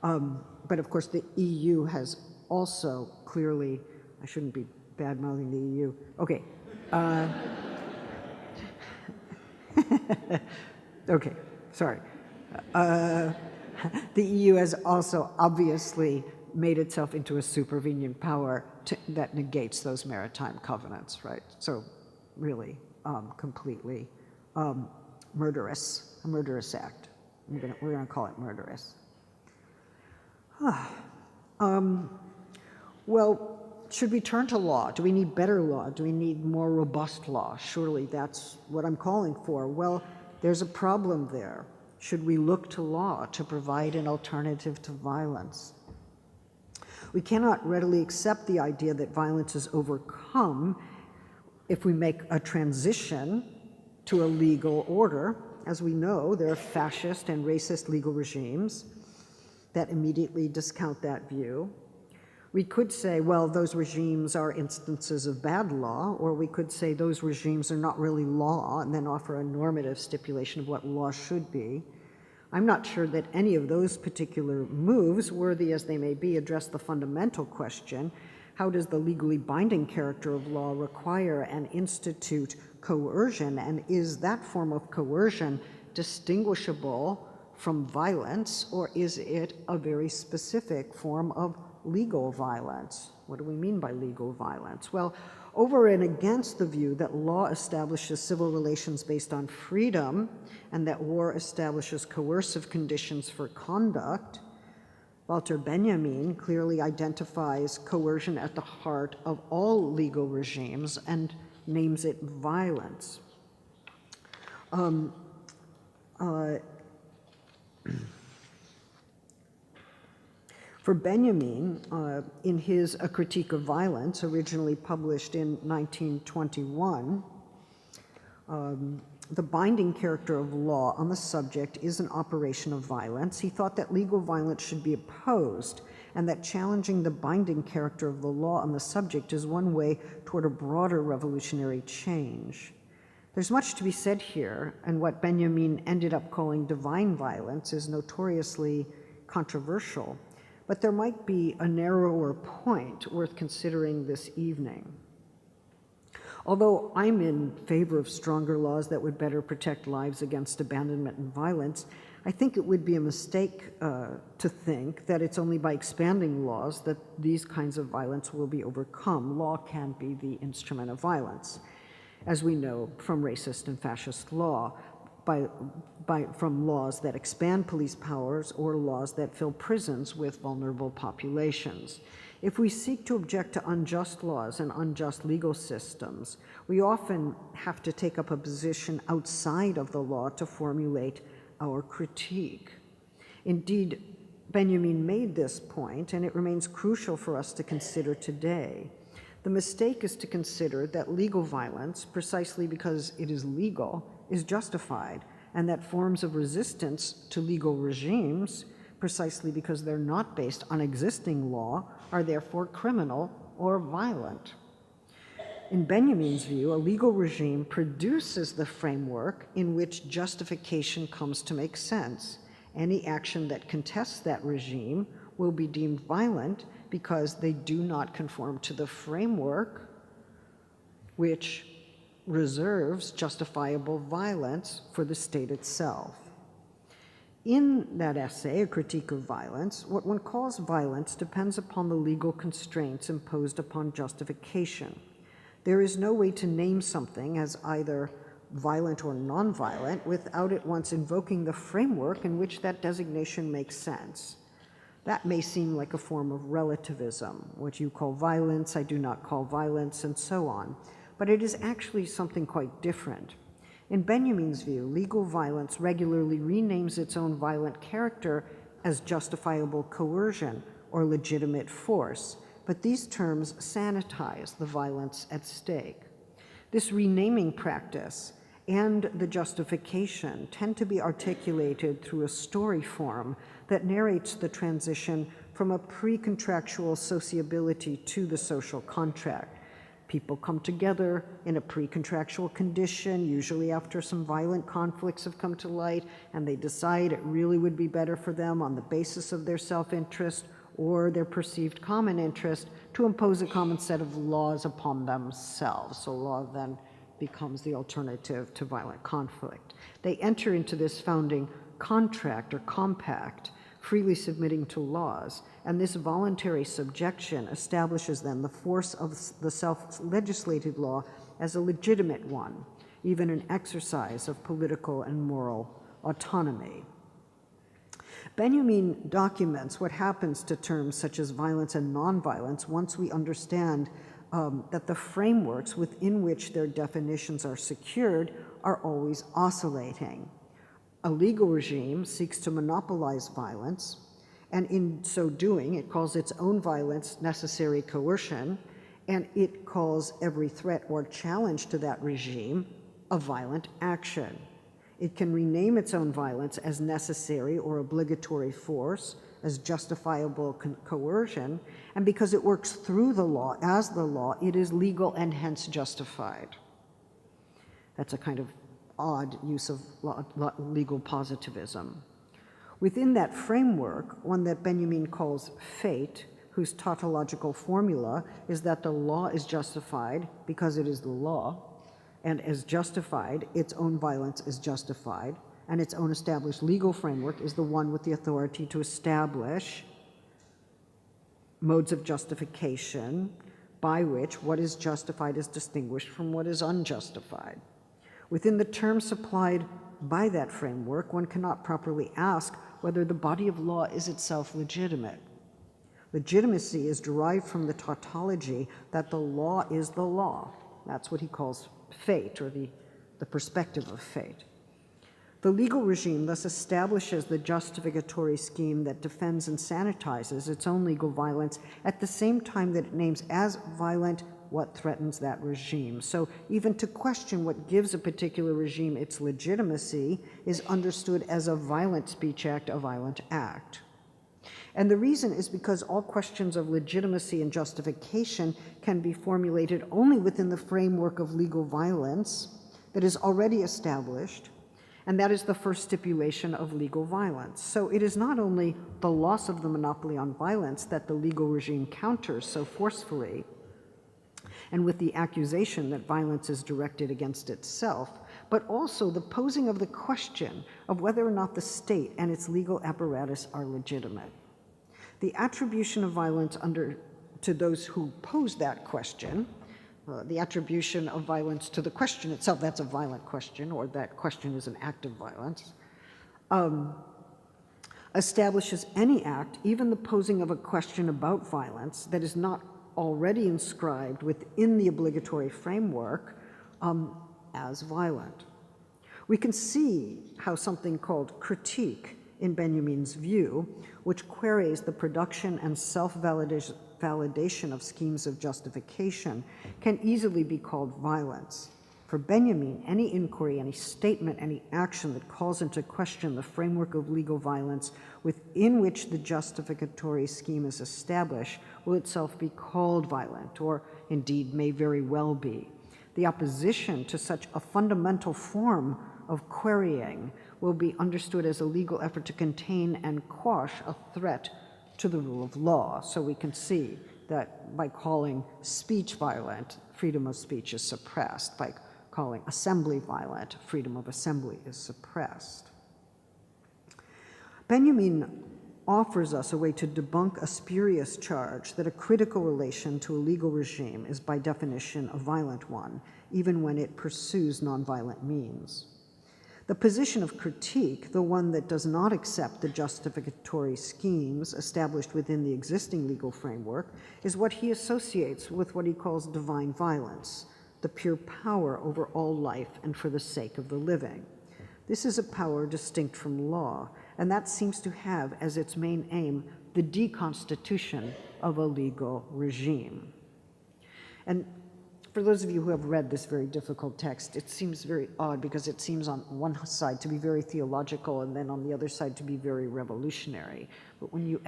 But of course the EU has also clearly, I shouldn't be bad-mouthing the EU. Okay. Okay, sorry. The EU has also obviously made itself into a supervenient power that negates those maritime covenants, right? So really, completely murderous, a murderous act. We're gonna call it murderous. Well, should we turn to law? Do we need better law? Do we need more robust law? Surely that's what I'm calling for. Well, there's a problem there. Should we look to law to provide an alternative to violence? We cannot readily accept the idea that violence is overcome if we make a transition to a legal order. As we know, there are fascist and racist legal regimes that immediately discount that view. We could say, well, those regimes are instances of bad law, or we could say those regimes are not really law and then offer a normative stipulation of what law should be. I'm not sure that any of those particular moves, worthy as they may be, address the fundamental question: how does the legally binding character of law require and institute coercion, and is that form of coercion distinguishable from violence, or is it a very specific form of legal violence? What do we mean by legal violence? Well, over and against the view that law establishes civil relations based on freedom and that war establishes coercive conditions for conduct, Walter Benjamin clearly identifies coercion at the heart of all legal regimes and names it violence. For Benjamin, in his A Critique of Violence, originally published in 1921, the binding character of law on the subject is an operation of violence. He thought that legal violence should be opposed, and that challenging the binding character of the law on the subject is one way toward a broader revolutionary change. There's much to be said here, and what Benjamin ended up calling divine violence is notoriously controversial. but there might be a narrower point worth considering this evening. Although I'm in favor of stronger laws that would better protect lives against abandonment and violence, I think it would be a mistake to think that it's only by expanding laws that these kinds of violence will be overcome. Law can be the instrument of violence, as we know from racist and fascist law, from laws that expand police powers or laws that fill prisons with vulnerable populations. If we seek to object to unjust laws and unjust legal systems, we often have to take up a position outside of the law to formulate our critique. Indeed, Benjamin made this point, and it remains crucial for us to consider today. The mistake is to consider that legal violence, precisely because it is legal, is justified, and that forms of resistance to legal regimes, precisely because they're not based on existing law, are therefore criminal or violent. In Benjamin's view, a legal regime produces the framework in which justification comes to make sense. Any action that contests that regime will be deemed violent because they do not conform to the framework which reserves justifiable violence for the state itself. In that essay, A Critique of Violence, what one calls violence depends upon the legal constraints imposed upon justification. There is no way to name something as either violent or nonviolent without at once invoking the framework in which that designation makes sense. That may seem like a form of relativism. What you call violence, I do not call violence, and so on. But it is actually something quite different. In Benjamin's view, legal violence regularly renames its own violent character as justifiable coercion or legitimate force, but these terms sanitize the violence at stake. This renaming practice and the justification tend to be articulated through a story form that narrates the transition from a pre-contractual sociability to the social contract. People come together in a pre-contractual condition, usually after some violent conflicts have come to light, and they decide it really would be better for them on the basis of their self-interest or their perceived common interest to impose a common set of laws upon themselves. So law then becomes the alternative to violent conflict. They enter into this founding contract or compact, freely submitting to laws, and this voluntary subjection establishes then the force of the self-legislated law as a legitimate one, even an exercise of political and moral autonomy. Benjamin documents what happens to terms such as violence and nonviolence once we understand that the frameworks within which their definitions are secured are always oscillating. A legal regime seeks to monopolize violence, and in so doing, it calls its own violence necessary coercion, and it calls every threat or challenge to that regime a violent action. It can rename its own violence as necessary or obligatory force, as justifiable coercion, and because it works through the law, as the law, it is legal and hence justified. That's a kind of odd use of legal positivism. Within that framework, one that Benjamin calls fate, whose tautological formula is that the law is justified because it is the law, and as justified, its own violence is justified, and its own established legal framework is the one with the authority to establish modes of justification by which what is justified is distinguished from what is unjustified. Within the terms supplied by that framework, one cannot properly ask whether the body of law is itself legitimate. Legitimacy is derived from the tautology that the law is the law. That's what he calls fate, or the perspective of fate. The legal regime thus establishes the justificatory scheme that defends and sanitizes its own legal violence at the same time that it names as violent what threatens that regime. So even to question what gives a particular regime its legitimacy is understood as a violent speech act, a violent act. And the reason is because all questions of legitimacy and justification can be formulated only within the framework of legal violence that is already established, And that is the first stipulation of legal violence. So it is not only the loss of the monopoly on violence that the legal regime counters so forcefully, and with the accusation that violence is directed against itself, but also the posing of the question of whether or not the state and its legal apparatus are legitimate. The attribution of violence to those who pose that question, the attribution of violence to the question itself, that's a violent question, or that question is an act of violence, establishes any act, even the posing of a question about violence, that is not already inscribed within the obligatory framework as violent. We can see how something called critique in Benjamin's view, which queries the production and self-validation of schemes of justification, can easily be called violence. For Benjamin, any inquiry, any statement, any action that calls into question the framework of legal violence within which the justificatory scheme is established will itself be called violent, or indeed may very well be. The opposition to such a fundamental form of querying will be understood as a legal effort to contain and quash a threat to the rule of law. So we can see that by calling speech violent, freedom of speech is suppressed. By calling assembly violent, freedom of assembly is suppressed. Benjamin offers us a way to debunk a spurious charge that a critical relation to a legal regime is by definition a violent one, even when it pursues nonviolent means. The position of critique, the one that does not accept the justificatory schemes established within the existing legal framework, is what he associates with what he calls divine violence, the pure power over all life and for the sake of the living. This is a power distinct from law, and that seems to have as its main aim the deconstitution of a legal regime. And for those of you who have read this very difficult text, it seems very odd because it seems on one side to be very theological and then on the other side to be very revolutionary. But when you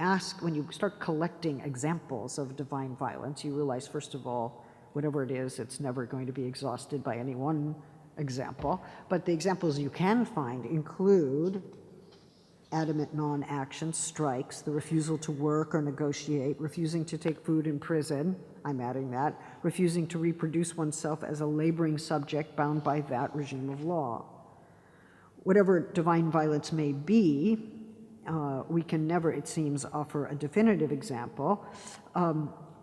start collecting examples of divine violence, you realize, first of all, whatever it is, it's never going to be exhausted by any one example. But the examples you can find include adamant non-action, strikes, the refusal to work or negotiate, refusing to take food in prison, I'm adding that, refusing to reproduce oneself as a laboring subject bound by that regime of law. Whatever divine violence may be, we can never, it seems, offer a definitive example.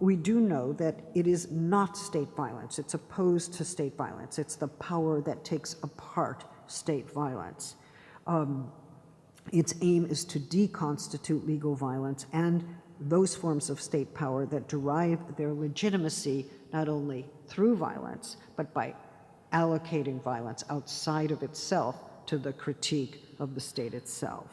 We do know that it is not state violence. It's opposed to state violence. It's the power that takes apart state violence. Its aim is to deconstitute legal violence and those forms of state power that derive their legitimacy not only through violence, but by allocating violence outside of itself to the critique of the state itself.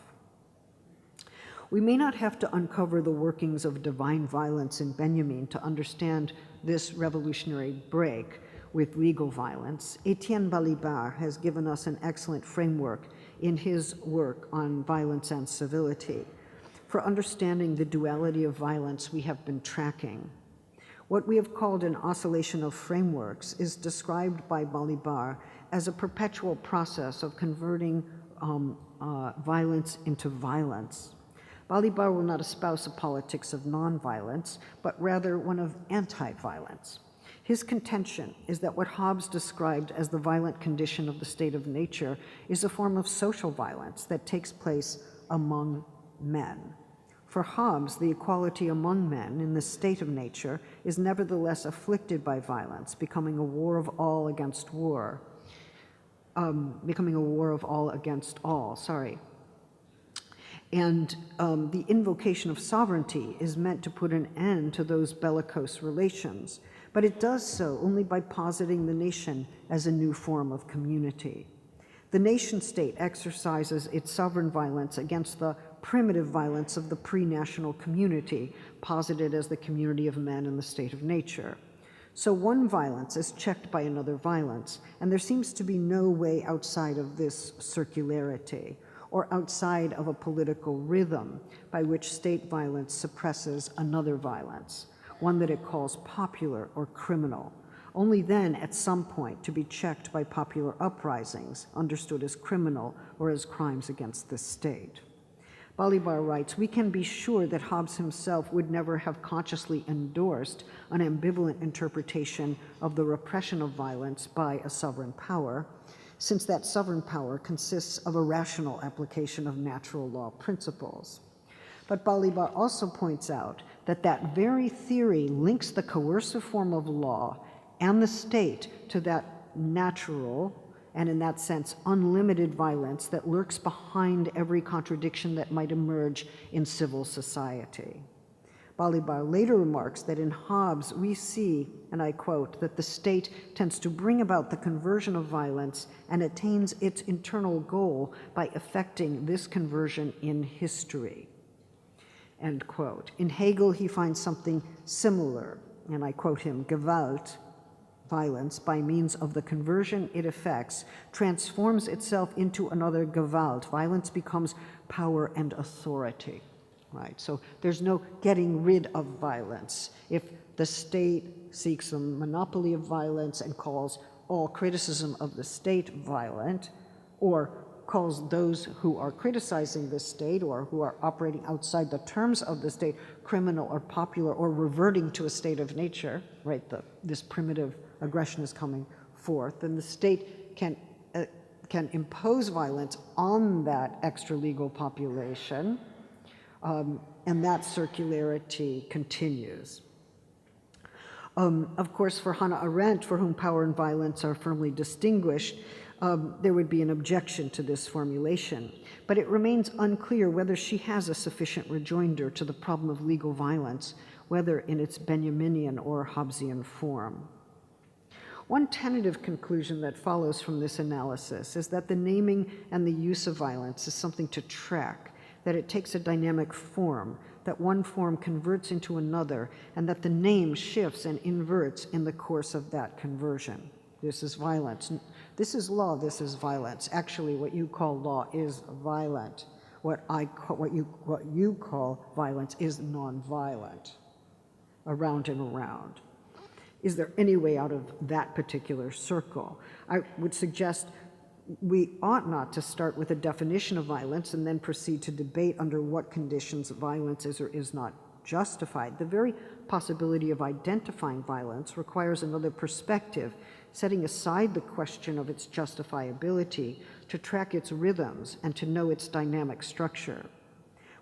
We may not have to uncover the workings of divine violence in Benjamin to understand this revolutionary break with legal violence. Etienne Balibar has given us an excellent framework in his work on violence and civility for understanding the duality of violence we have been tracking. What we have called an oscillation of frameworks is described by Balibar as a perpetual process of converting violence into violence. Balibar will not espouse a politics of nonviolence, but rather one of anti-violence. His contention is that what Hobbes described as the violent condition of the state of nature is a form of social violence that takes place among men. For Hobbes, the equality among men in the state of nature is nevertheless afflicted by violence, becoming a war of all against war. And the invocation of sovereignty is meant to put an end to those bellicose relations, but it does so only by positing the nation as a new form of community. The nation-state exercises its sovereign violence against the primitive violence of the pre-national community, posited as the community of men in the state of nature. So one violence is checked by another violence, and there seems to be no way outside of this circularity, or outside of a political rhythm by which state violence suppresses another violence, one that it calls popular or criminal, only then at some point to be checked by popular uprisings, understood as criminal or as crimes against the state. Balibar writes, we can be sure that Hobbes himself would never have consciously endorsed an ambivalent interpretation of the repression of violence by a sovereign power, since that sovereign power consists of a rational application of natural law principles. But Balibar also points out that that very theory links the coercive form of law and the state to that natural and, in that sense, unlimited violence that lurks behind every contradiction that might emerge in civil society. Balibar later remarks that in Hobbes we see, and I quote, that the state tends to bring about the conversion of violence and attains its internal goal by effecting this conversion in history. End quote. In Hegel, he finds something similar, and I quote him, Gewalt, violence, by means of the conversion it effects, transforms itself into another Gewalt. Violence becomes power and authority, right? So there's no getting rid of violence. If the state seeks a monopoly of violence and calls all criticism of the state violent, or calls those who are criticizing the state or who are operating outside the terms of the state criminal or popular or reverting to a state of nature, right? This primitive aggression is coming forth, then the state can impose violence on that extra-legal population, and that circularity continues. Of course, for Hannah Arendt, for whom power and violence are firmly distinguished, there would be an objection to this formulation, but it remains unclear whether she has a sufficient rejoinder to the problem of legal violence, whether in its Benjaminian or Hobbesian form. One tentative conclusion that follows from this analysis is that the naming and the use of violence is something to track, that it takes a dynamic form, that one form converts into another, and that the name shifts and inverts in the course of that conversion. This is violence. This is law, this is violence. Actually, what you call law is violent. What you call violence is nonviolent, around and around. Is there any way out of that particular circle? I would suggest we ought not to start with a definition of violence and then proceed to debate under what conditions violence is or is not justified. The very possibility of identifying violence requires another perspective, setting aside the question of its justifiability to track its rhythms and to know its dynamic structure.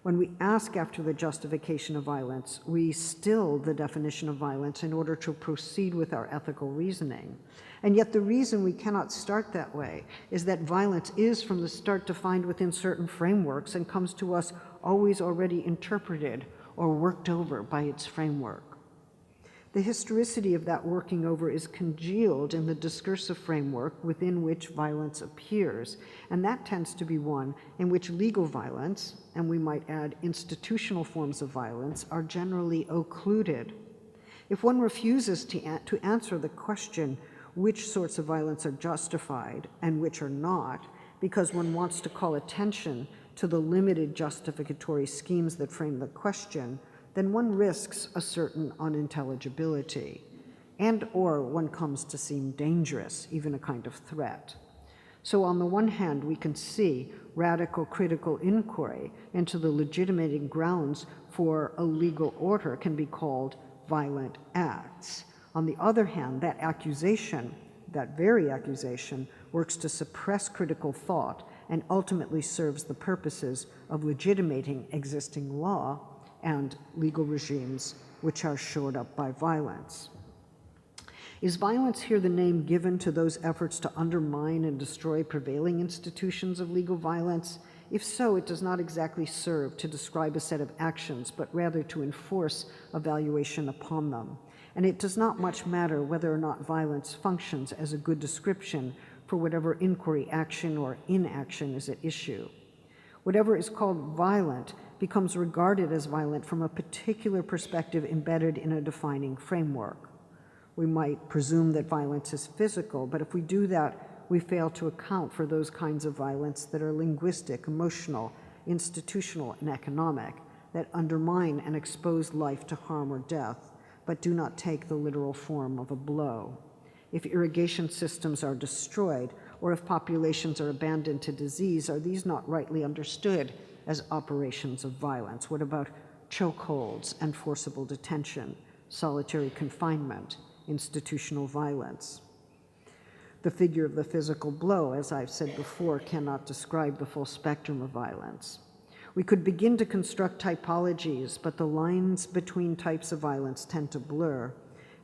When we ask after the justification of violence, we still the definition of violence in order to proceed with our ethical reasoning. And yet the reason we cannot start that way is that violence is from the start defined within certain frameworks and comes to us always already interpreted or worked over by its framework. The historicity of that working over is congealed in the discursive framework within which violence appears, and that tends to be one in which legal violence, and we might add institutional forms of violence, are generally occluded. If one refuses to answer the question which sorts of violence are justified and which are not, because one wants to call attention to the limited justificatory schemes that frame the question, then one risks a certain unintelligibility, and or one comes to seem dangerous, even a kind of threat. So on the one hand, we can see radical critical inquiry into the legitimating grounds for a legal order can be called violent acts. On the other hand, that accusation, that very accusation, works to suppress critical thought and ultimately serves the purposes of legitimating existing law and legal regimes which are shored up by violence. Is violence here the name given to those efforts to undermine and destroy prevailing institutions of legal violence? If so, it does not exactly serve to describe a set of actions, but rather to enforce a valuation upon them. And it does not much matter whether or not violence functions as a good description for whatever inquiry, action, or inaction is at issue. Whatever is called violent becomes regarded as violent from a particular perspective embedded in a defining framework. We might presume that violence is physical, but if we do that, we fail to account for those kinds of violence that are linguistic, emotional, institutional, and economic, that undermine and expose life to harm or death, but do not take the literal form of a blow. if irrigation systems are destroyed, or if populations are abandoned to disease, are these not rightly understood as operations of violence? What about chokeholds and forcible detention, solitary confinement, institutional violence? The figure of the physical blow, as I've said before, cannot describe the full spectrum of violence. We could begin to construct typologies, but the lines between types of violence tend to blur.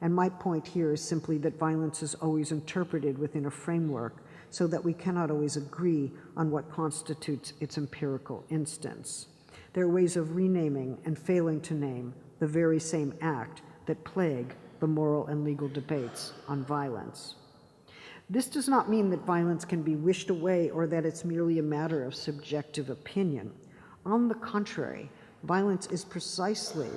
And my point here is simply that violence is always interpreted within a framework, so that we cannot always agree on what constitutes its empirical instance. There are ways of renaming and failing to name the very same act that plague the moral and legal debates on violence. This does not mean that violence can be wished away or that it's merely a matter of subjective opinion. On the contrary, violence is precisely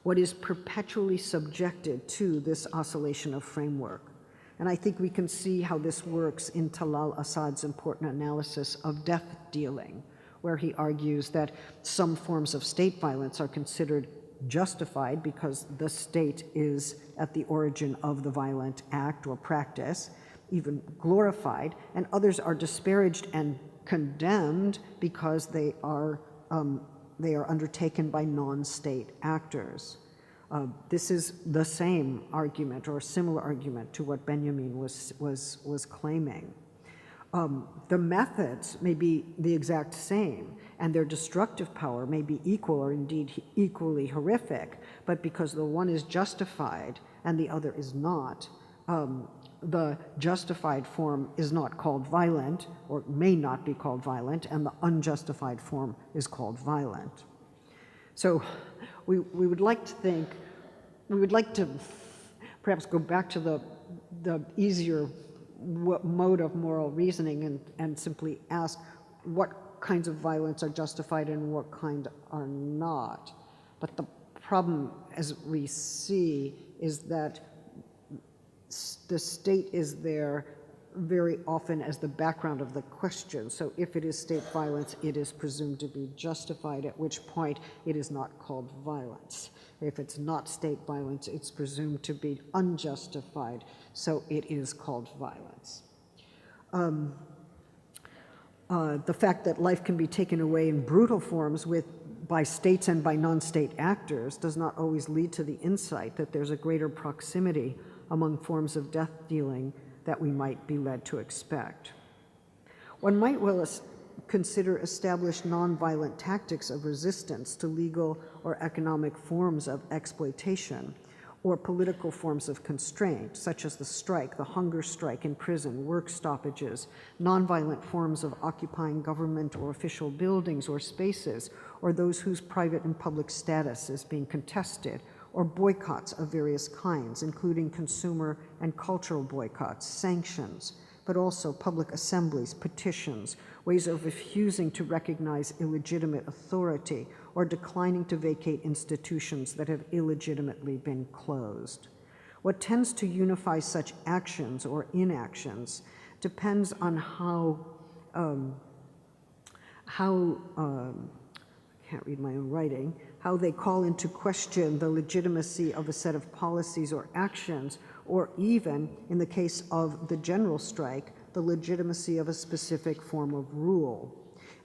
what is perpetually subjected to this oscillation of framework. And I think we can see how this works in Talal Assad's important analysis of death dealing, where he argues that some forms of state violence are considered justified because the state is at the origin of the violent act or practice, even glorified, and others are disparaged and condemned because they are undertaken by non-state actors. This is the same argument or similar argument to what Benjamin was claiming. The methods may be the exact same, and their destructive power may be equal or indeed equally horrific, but because the one is justified and the other is not, the justified form is not called violent, or may not be called violent, and the unjustified form is called violent. So we would like to perhaps go back to the easier mode of moral reasoning and simply ask what kinds of violence are justified and what kind are not. But the problem, as we see, is that the state is there very often as the background of the question. So if it is state violence, it is presumed to be justified, at which point it is not called violence. If it's not state violence, it's presumed to be unjustified, so it is called violence. The fact that life can be taken away in brutal forms by states and by non-state actors does not always lead to the insight that there's a greater proximity among forms of death dealing that we might be led to expect. One might well consider established nonviolent tactics of resistance to legal or economic forms of exploitation or political forms of constraint, such as the strike, the hunger strike in prison, work stoppages, nonviolent forms of occupying government or official buildings or spaces, or those whose private and public status is being contested, or boycotts of various kinds, including consumer and cultural boycotts, sanctions, but also public assemblies, petitions, ways of refusing to recognize illegitimate authority or declining to vacate institutions that have illegitimately been closed. What tends to unify such actions or inactions depends on how they call into question the legitimacy of a set of policies or actions, or even, in the case of the general strike, the legitimacy of a specific form of rule.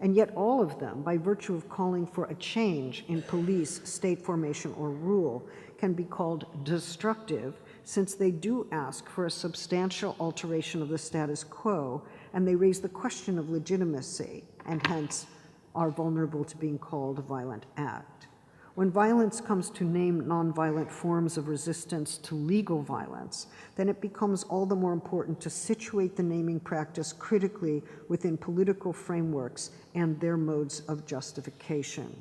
And yet all of them, by virtue of calling for a change in police, state formation, or rule, can be called destructive, since they do ask for a substantial alteration of the status quo, and they raise the question of legitimacy, and hence are vulnerable to being called a violent act. When violence comes to name nonviolent forms of resistance to legal violence, then it becomes all the more important to situate the naming practice critically within political frameworks and their modes of justification.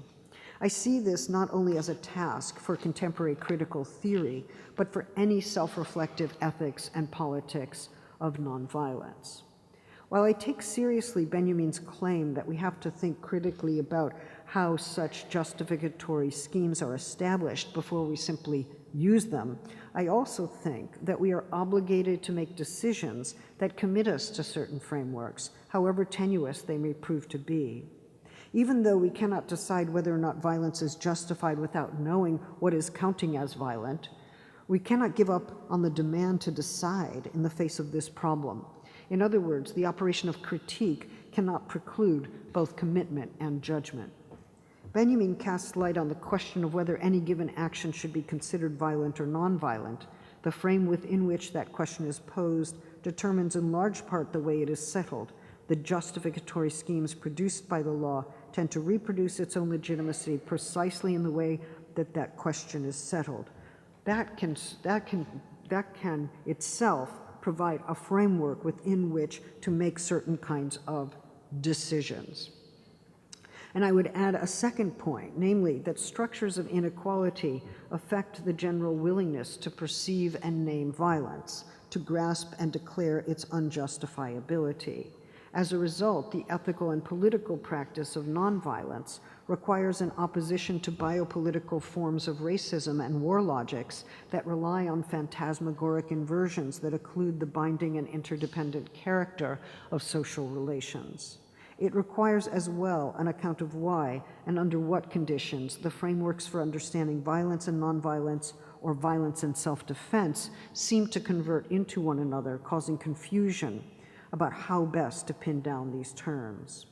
I see this not only as a task for contemporary critical theory, but for any self-reflective ethics and politics of nonviolence. While I take seriously Benjamin's claim that we have to think critically about how such justificatory schemes are established before we simply use them, I also think that we are obligated to make decisions that commit us to certain frameworks, however tenuous they may prove to be. Even though we cannot decide whether or not violence is justified without knowing what is counting as violent, We cannot give up on the demand to decide in the face of this problem. In other words, the operation of critique cannot preclude both commitment and judgment. Benjamin casts light on the question of whether any given action should be considered violent or nonviolent. The frame within which that question is posed determines in large part the way it is settled. The justificatory schemes produced by the law tend to reproduce its own legitimacy precisely in the way that that question is settled. That can itself provide a framework within which to make certain kinds of decisions. And I would add a second point, namely that structures of inequality affect the general willingness to perceive and name violence, to grasp and declare its unjustifiability. As a result, the ethical and political practice of nonviolence requires an opposition to biopolitical forms of racism and war logics that rely on phantasmagoric inversions that occlude the binding and interdependent character of social relations. It requires as well an account of why and under what conditions the frameworks for understanding violence and nonviolence or violence and self-defense seem to convert into one another, causing confusion about how best to pin down these terms.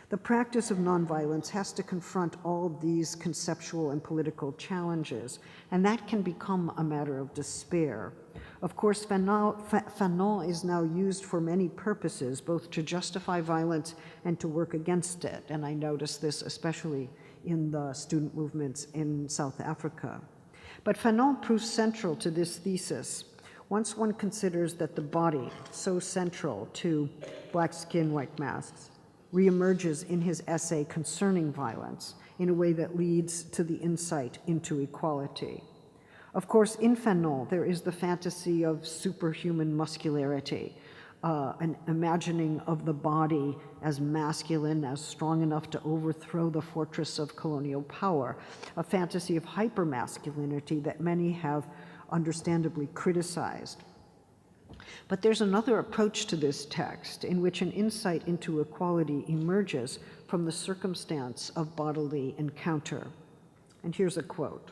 The practice of nonviolence has to confront all these conceptual and political challenges, and that can become a matter of despair. Of course, Fanon is now used for many purposes, both to justify violence and to work against it, and I notice this especially in the student movements in South Africa. But Fanon proves central to this thesis. Once one considers that the body, so central to black skin, white masks, reemerges in his essay concerning violence in a way that leads to the insight into equality. Of course, in Fanon, there is the fantasy of superhuman muscularity, an imagining of the body as masculine, as strong enough to overthrow the fortress of colonial power, a fantasy of hypermasculinity that many have understandably criticized. But there's another approach to this text in which an insight into equality emerges from the circumstance of bodily encounter. And here's a quote.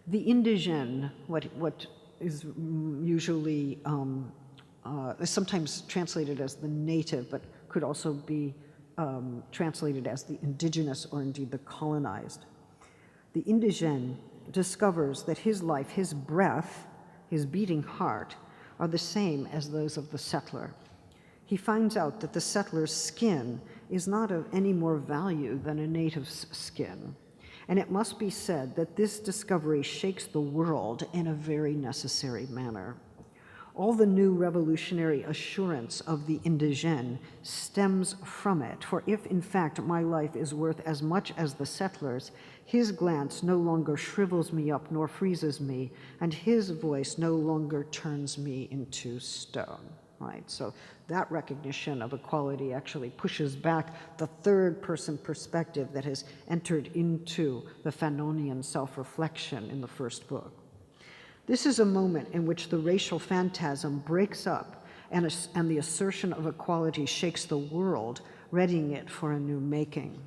The indigène, what is usually is sometimes translated as the native, but could also be translated as the indigenous or indeed the colonized. The indigène discovers that his life, his breath, his beating heart, are the same as those of the settler. He finds out that the settler's skin is not of any more value than a native's skin. And it must be said that this discovery shakes the world in a very necessary manner. All the new revolutionary assurance of the indigène stems from it, for if in fact my life is worth as much as the settler's, his glance no longer shrivels me up nor freezes me, and his voice no longer turns me into stone, right? So that recognition of equality actually pushes back the third-person perspective that has entered into the Fanonian self-reflection in the first book. This is a moment in which the racial phantasm breaks up and the assertion of equality shakes the world, readying it for a new making.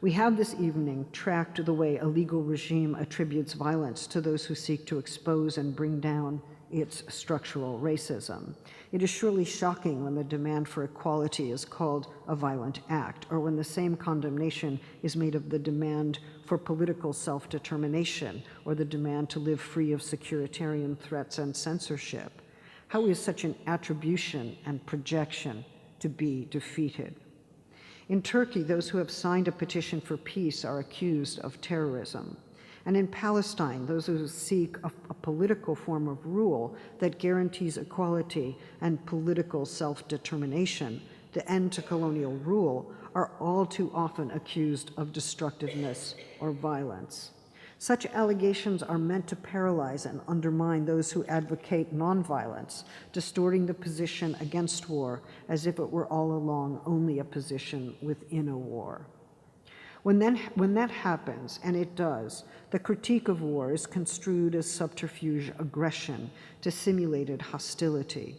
We have this evening tracked the way a legal regime attributes violence to those who seek to expose and bring down its structural racism. It is surely shocking when the demand for equality is called a violent act, or when the same condemnation is made of the demand for political self-determination, or the demand to live free of securitarian threats and censorship. How is such an attribution and projection to be defeated? In Turkey, those who have signed a petition for peace are accused of terrorism. And in Palestine, those who seek a political form of rule that guarantees equality and political self-determination, the end to colonial rule, are all too often accused of destructiveness or violence. Such allegations are meant to paralyze and undermine those who advocate nonviolence, distorting the position against war as if it were all along only a position within a war. When that happens, and it does, the critique of war is construed as subterfuge aggression to simulated hostility.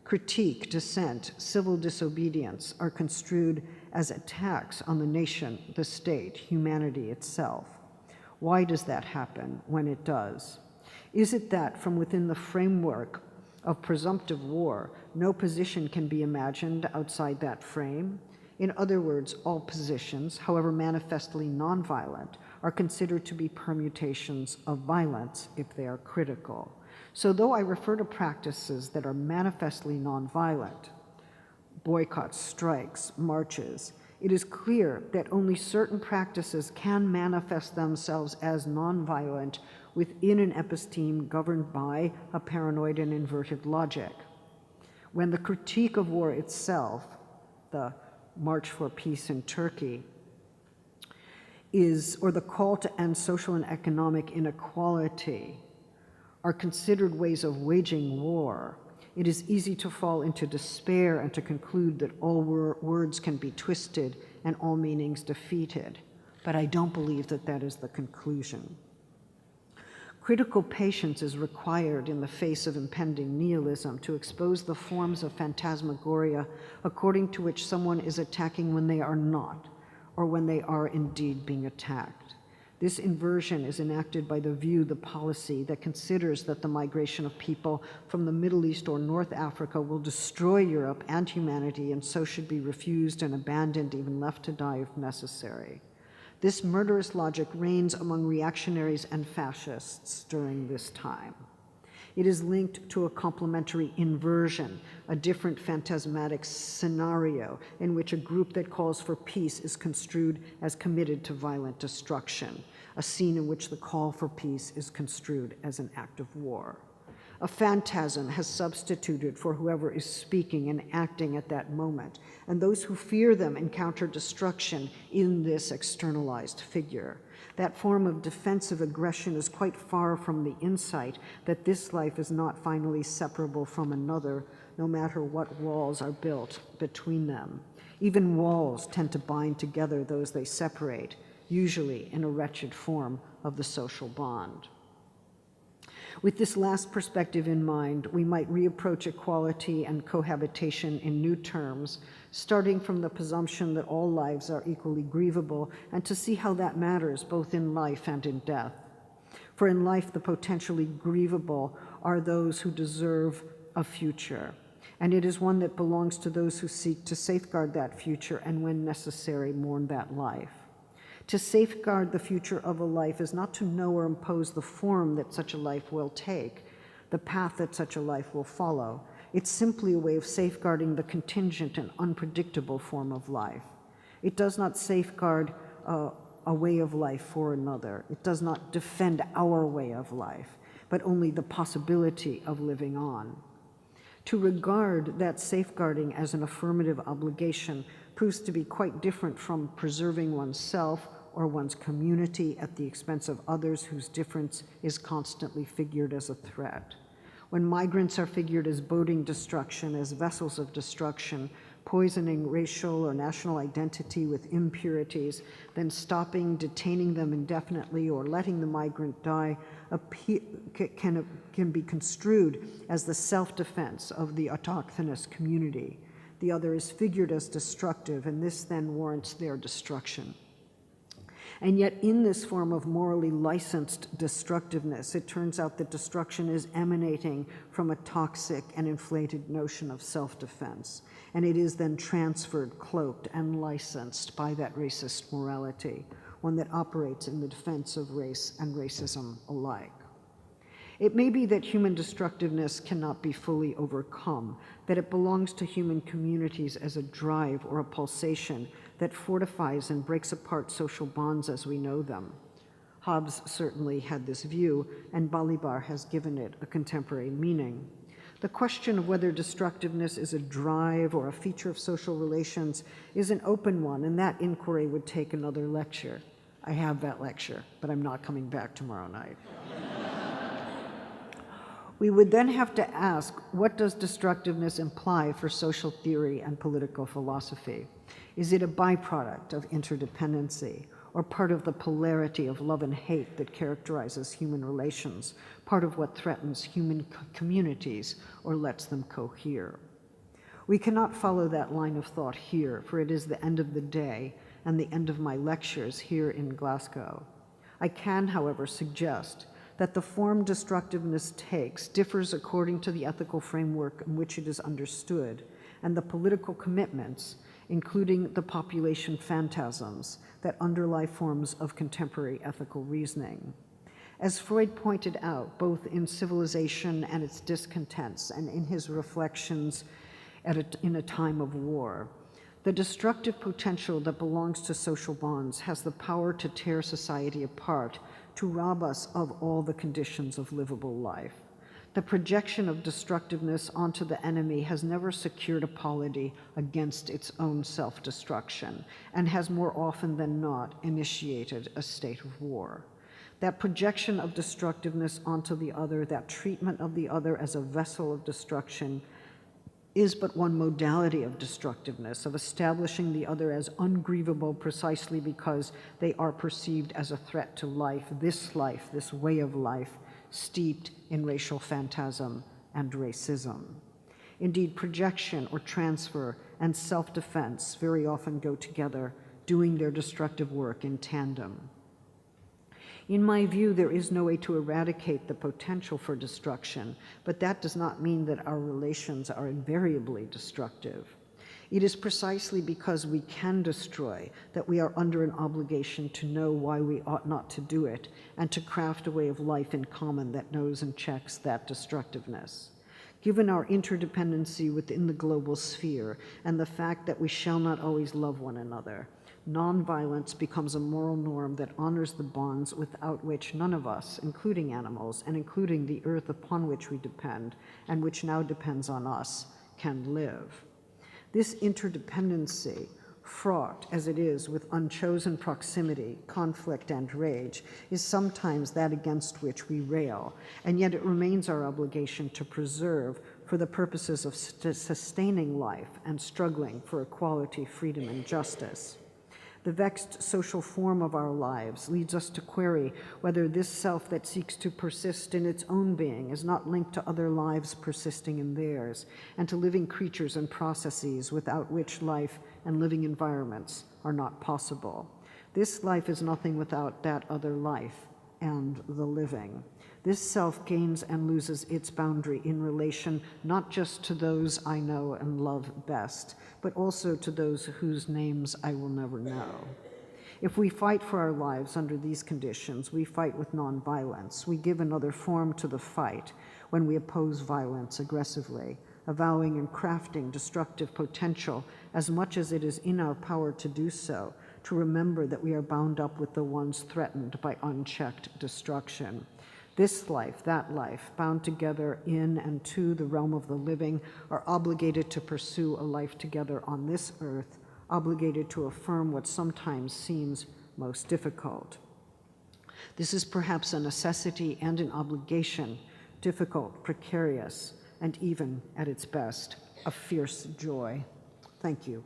Critique, dissent, civil disobedience are construed as attacks on the nation, the state, humanity itself. Why does that happen when it does? Is it that from within the framework of presumptive war, no position can be imagined outside that frame? In other words, all positions, however manifestly nonviolent, are considered to be permutations of violence if they are critical. So though I refer to practices that are manifestly nonviolent, boycotts, strikes, marches, it is clear that only certain practices can manifest themselves as nonviolent within an episteme governed by a paranoid and inverted logic. When the critique of war itself, the March for Peace in Turkey, or the call to end social and economic inequality are considered ways of waging war, it is easy to fall into despair and to conclude that all words can be twisted and all meanings defeated. But I don't believe that that is the conclusion. Critical patience is required in the face of impending nihilism to expose the forms of phantasmagoria according to which someone is attacking when they are not, or when they are indeed being attacked. This inversion is enacted by the view, the policy, that considers that the migration of people from the Middle East or North Africa will destroy Europe and humanity, and so should be refused and abandoned, even left to die if necessary. This murderous logic reigns among reactionaries and fascists during this time. It is linked to a complementary inversion, a different phantasmatic scenario in which a group that calls for peace is construed as committed to violent destruction, a scene in which the call for peace is construed as an act of war. A phantasm has substituted for whoever is speaking and acting at that moment, and those who fear them encounter destruction in this externalized figure. That form of defensive aggression is quite far from the insight that this life is not finally separable from another, no matter what walls are built between them. Even walls tend to bind together those they separate, usually in a wretched form of the social bond. With this last perspective in mind, we might reapproach equality and cohabitation in new terms, starting from the presumption that all lives are equally grievable, and to see how that matters both in life and in death. For in life, the potentially grievable are those who deserve a future, and it is one that belongs to those who seek to safeguard that future and, when necessary, mourn that life. To safeguard the future of a life is not to know or impose the form that such a life will take, the path that such a life will follow. It's simply a way of safeguarding the contingent and unpredictable form of life. It does not safeguard a way of life for another. It does not defend our way of life, but only the possibility of living on. To regard that safeguarding as an affirmative obligation proves to be quite different from preserving oneself or one's community at the expense of others whose difference is constantly figured as a threat. When migrants are figured as boating destruction, as vessels of destruction, poisoning racial or national identity with impurities, then stopping, detaining them indefinitely, or letting the migrant die can be construed as the self-defense of the autochthonous community. The other is figured as destructive, and this then warrants their destruction. And yet in this form of morally licensed destructiveness, it turns out that destruction is emanating from a toxic and inflated notion of self-defense. And it is then transferred, cloaked, and licensed by that racist morality, one that operates in the defense of race and racism alike. It may be that human destructiveness cannot be fully overcome, that it belongs to human communities as a drive or a pulsation that fortifies and breaks apart social bonds as we know them. Hobbes certainly had this view, and Balibar has given it a contemporary meaning. The question of whether destructiveness is a drive or a feature of social relations is an open one, and that inquiry would take another lecture. I have that lecture, but I'm not coming back tomorrow night. We would then have to ask, what does destructiveness imply for social theory and political philosophy? Is it a byproduct of interdependency, or part of the polarity of love and hate that characterizes human relations, part of what threatens human communities or lets them cohere? We cannot follow that line of thought here, for it is the end of the day and the end of my lectures here in Glasgow. I can, however, suggest that the form destructiveness takes differs according to the ethical framework in which it is understood and the political commitments, including the population phantasms that underlie forms of contemporary ethical reasoning. As Freud pointed out, both in Civilization and its Discontents and in his reflections in a time of war, the destructive potential that belongs to social bonds has the power to tear society apart, to rob us of all the conditions of livable life. The projection of destructiveness onto the enemy has never secured a polity against its own self-destruction, and has more often than not initiated a state of war. That projection of destructiveness onto the other, that treatment of the other as a vessel of destruction, is but one modality of destructiveness, of establishing the other as ungrievable precisely because they are perceived as a threat to life, this way of life, steeped in racial phantasm and racism. Indeed, projection or transfer and self-defense very often go together, doing their destructive work in tandem. In my view, there is no way to eradicate the potential for destruction, but that does not mean that our relations are invariably destructive. It is precisely because we can destroy that we are under an obligation to know why we ought not to do it, and to craft a way of life in common that knows and checks that destructiveness. Given our interdependency within the global sphere and the fact that we shall not always love one another, nonviolence becomes a moral norm that honors the bonds without which none of us, including animals and including the earth upon which we depend and which now depends on us, can live. This interdependency, fraught as it is with unchosen proximity, conflict, and rage, is sometimes that against which we rail, and yet it remains our obligation to preserve for the purposes of sustaining life and struggling for equality, freedom, and justice. The vexed social form of our lives leads us to query whether this self that seeks to persist in its own being is not linked to other lives persisting in theirs, and to living creatures and processes without which life and living environments are not possible. This life is nothing without that other life and the living. This self gains and loses its boundary in relation not just to those I know and love best, but also to those whose names I will never know. If we fight for our lives under these conditions, we fight with nonviolence. We give another form to the fight when we oppose violence aggressively, avowing and crafting destructive potential as much as it is in our power to do so, to remember that we are bound up with the ones threatened by unchecked destruction. This life, that life, bound together in and to the realm of the living, are obligated to pursue a life together on this earth, obligated to affirm what sometimes seems most difficult. This is perhaps a necessity and an obligation, difficult, precarious, and even, at its best, a fierce joy. Thank you.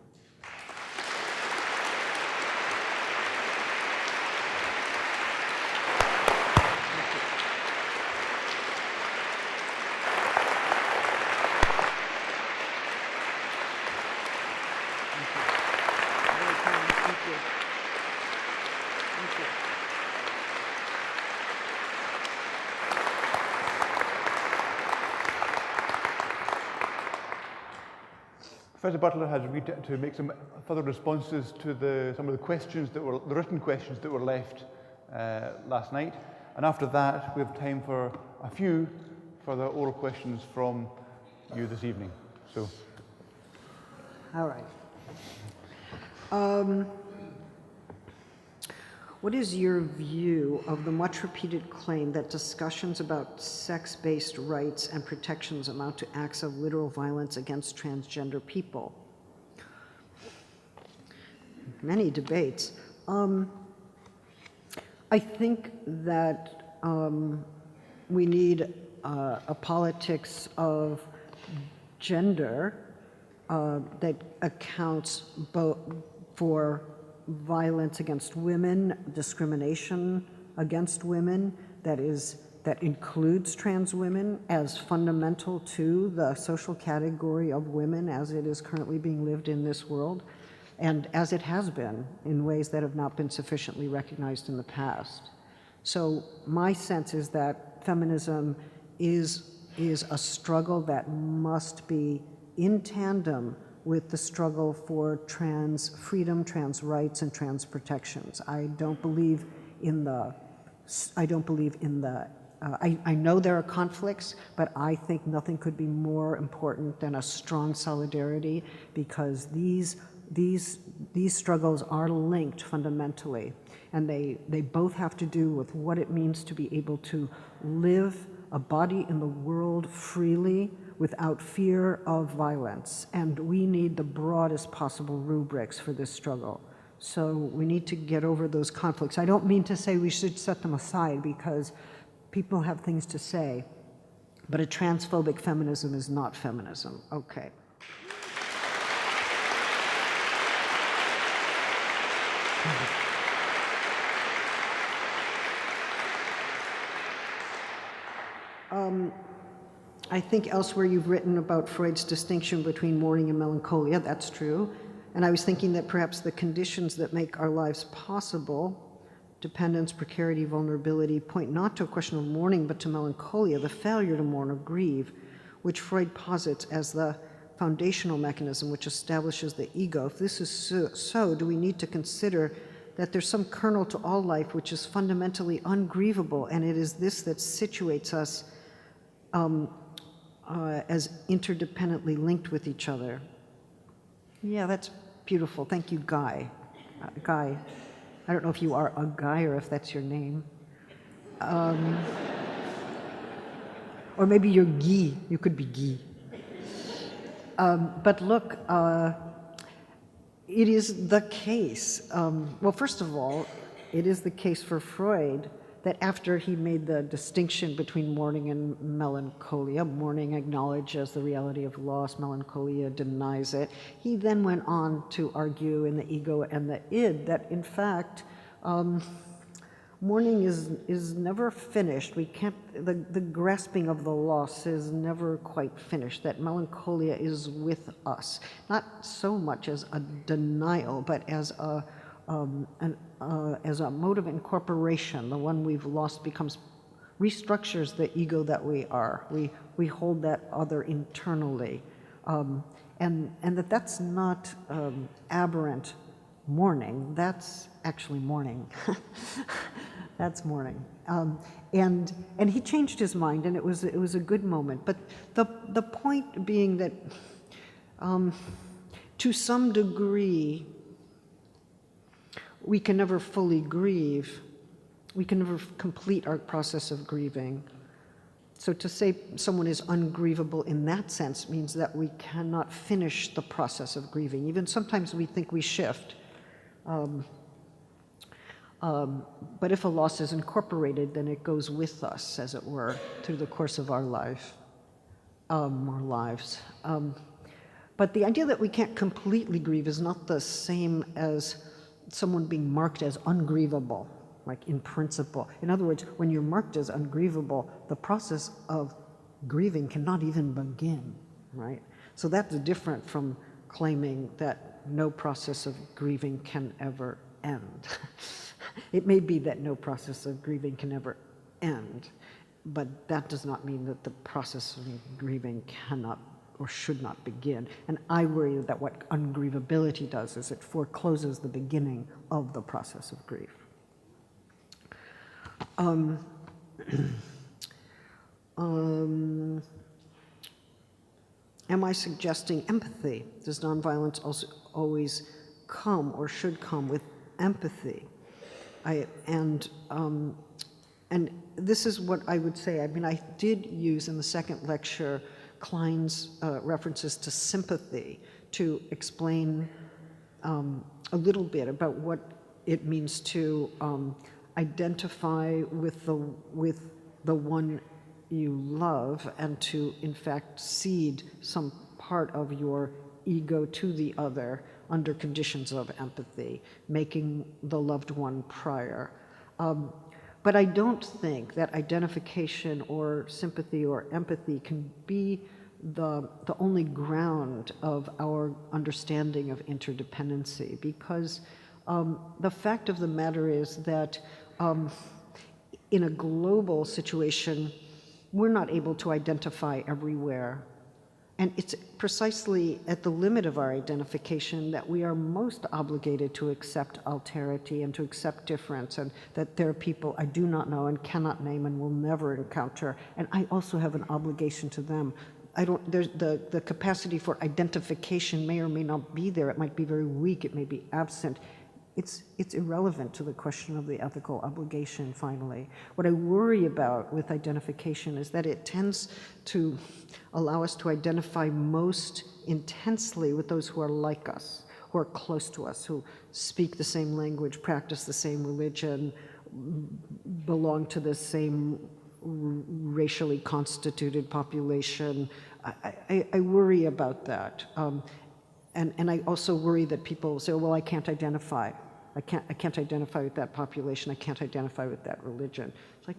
Professor Butler has agreed to make some further responses to some of the questions the written questions that were left last night. And after that, we have time for a few further oral questions from you this evening. So. All right. What is your view of the much repeated claim that discussions about sex-based rights and protections amount to acts of literal violence against transgender people? Many debates. I think that we need a politics of gender that accounts both for violence against women, discrimination against women, that includes trans women as fundamental to the social category of women as it is currently being lived in this world, and as it has been in ways that have not been sufficiently recognized in the past. So my sense is that feminism is a struggle that must be in tandem with the struggle for trans freedom, trans rights, and trans protections. I believe in the, I know there are conflicts, but I think nothing could be more important than a strong solidarity, because these struggles are linked fundamentally, and they both have to do with what it means to be able to live a body in the world freely without fear of violence. And we need the broadest possible rubrics for this struggle. So we need to get over those conflicts. I don't mean to say we should set them aside, because people have things to say, but a transphobic feminism is not feminism. Okay. I think elsewhere you've written about Freud's distinction between mourning and melancholia. That's true. And I was thinking that perhaps the conditions that make our lives possible, dependence, precarity, vulnerability, point not to a question of mourning, but to melancholia, the failure to mourn or grieve, which Freud posits as the foundational mechanism which establishes the ego. If this is so, do we need to consider that there's some kernel to all life which is fundamentally ungrievable, and it is this that situates us as interdependently linked with each other? Yeah, that's beautiful. Thank you, Guy. Guy, I don't know if you are a guy or if that's your name. Or maybe you're Guy. You could be Guy. But look, it is the case. Well, first of all, it is the case for Freud that after he made the distinction between mourning and melancholia, mourning acknowledges the reality of loss, melancholia denies it, he then went on to argue in the ego and the id that in fact, mourning is never finished. We can't, the grasping of the loss is never quite finished, that melancholia is with us, not so much as a denial, but as a mode of incorporation. The one we've lost restructures the ego that we are. We hold that other internally. And that's not aberrant mourning, that's actually mourning. That's mourning. And he changed his mind, and it was a good moment. But the point being that to some degree, we can never fully grieve. We can never complete our process of grieving. So to say someone is ungrievable in that sense means that we cannot finish the process of grieving. Even sometimes we think we shift. But if a loss is incorporated, then it goes with us, as it were, through the course of our life, our lives. But the idea that we can't completely grieve is not the same as someone being marked as ungrievable, like in principle. In other words, when you're marked as ungrievable, the process of grieving cannot even begin, right? So that's different from claiming that no process of grieving can ever end. It may be that no process of grieving can ever end, but that does not mean that the process of grieving cannot or should not begin. And I worry that what ungrievability does is it forecloses the beginning of the process of grief. Am I suggesting empathy? Does nonviolence also always come or should come with empathy? And this is what I would say. I mean, I did use in the second lecture Klein's references to sympathy to explain a little bit about what it means to identify with the one you love and to, in fact, cede some part of your ego to the other under conditions of empathy, making the loved one prior. But I don't think that identification or sympathy or empathy can be the only ground of our understanding of interdependency, because the fact of the matter is that in a global situation, we're not able to identify everywhere. And it's precisely at the limit of our identification that we are most obligated to accept alterity and to accept difference, and that there are people I do not know and cannot name and will never encounter, and I also have an obligation to them. The capacity for identification may or may not be there. It might be very weak, it may be absent. It's irrelevant to the question of the ethical obligation, finally. What I worry about with identification is that it tends to allow us to identify most intensely with those who are like us, who are close to us, who speak the same language, practice the same religion, belong to the same racially constituted population. I worry about that. And I also worry that people say, well, I can't identify. I can't identify with that population. I can't identify with that religion. It's like,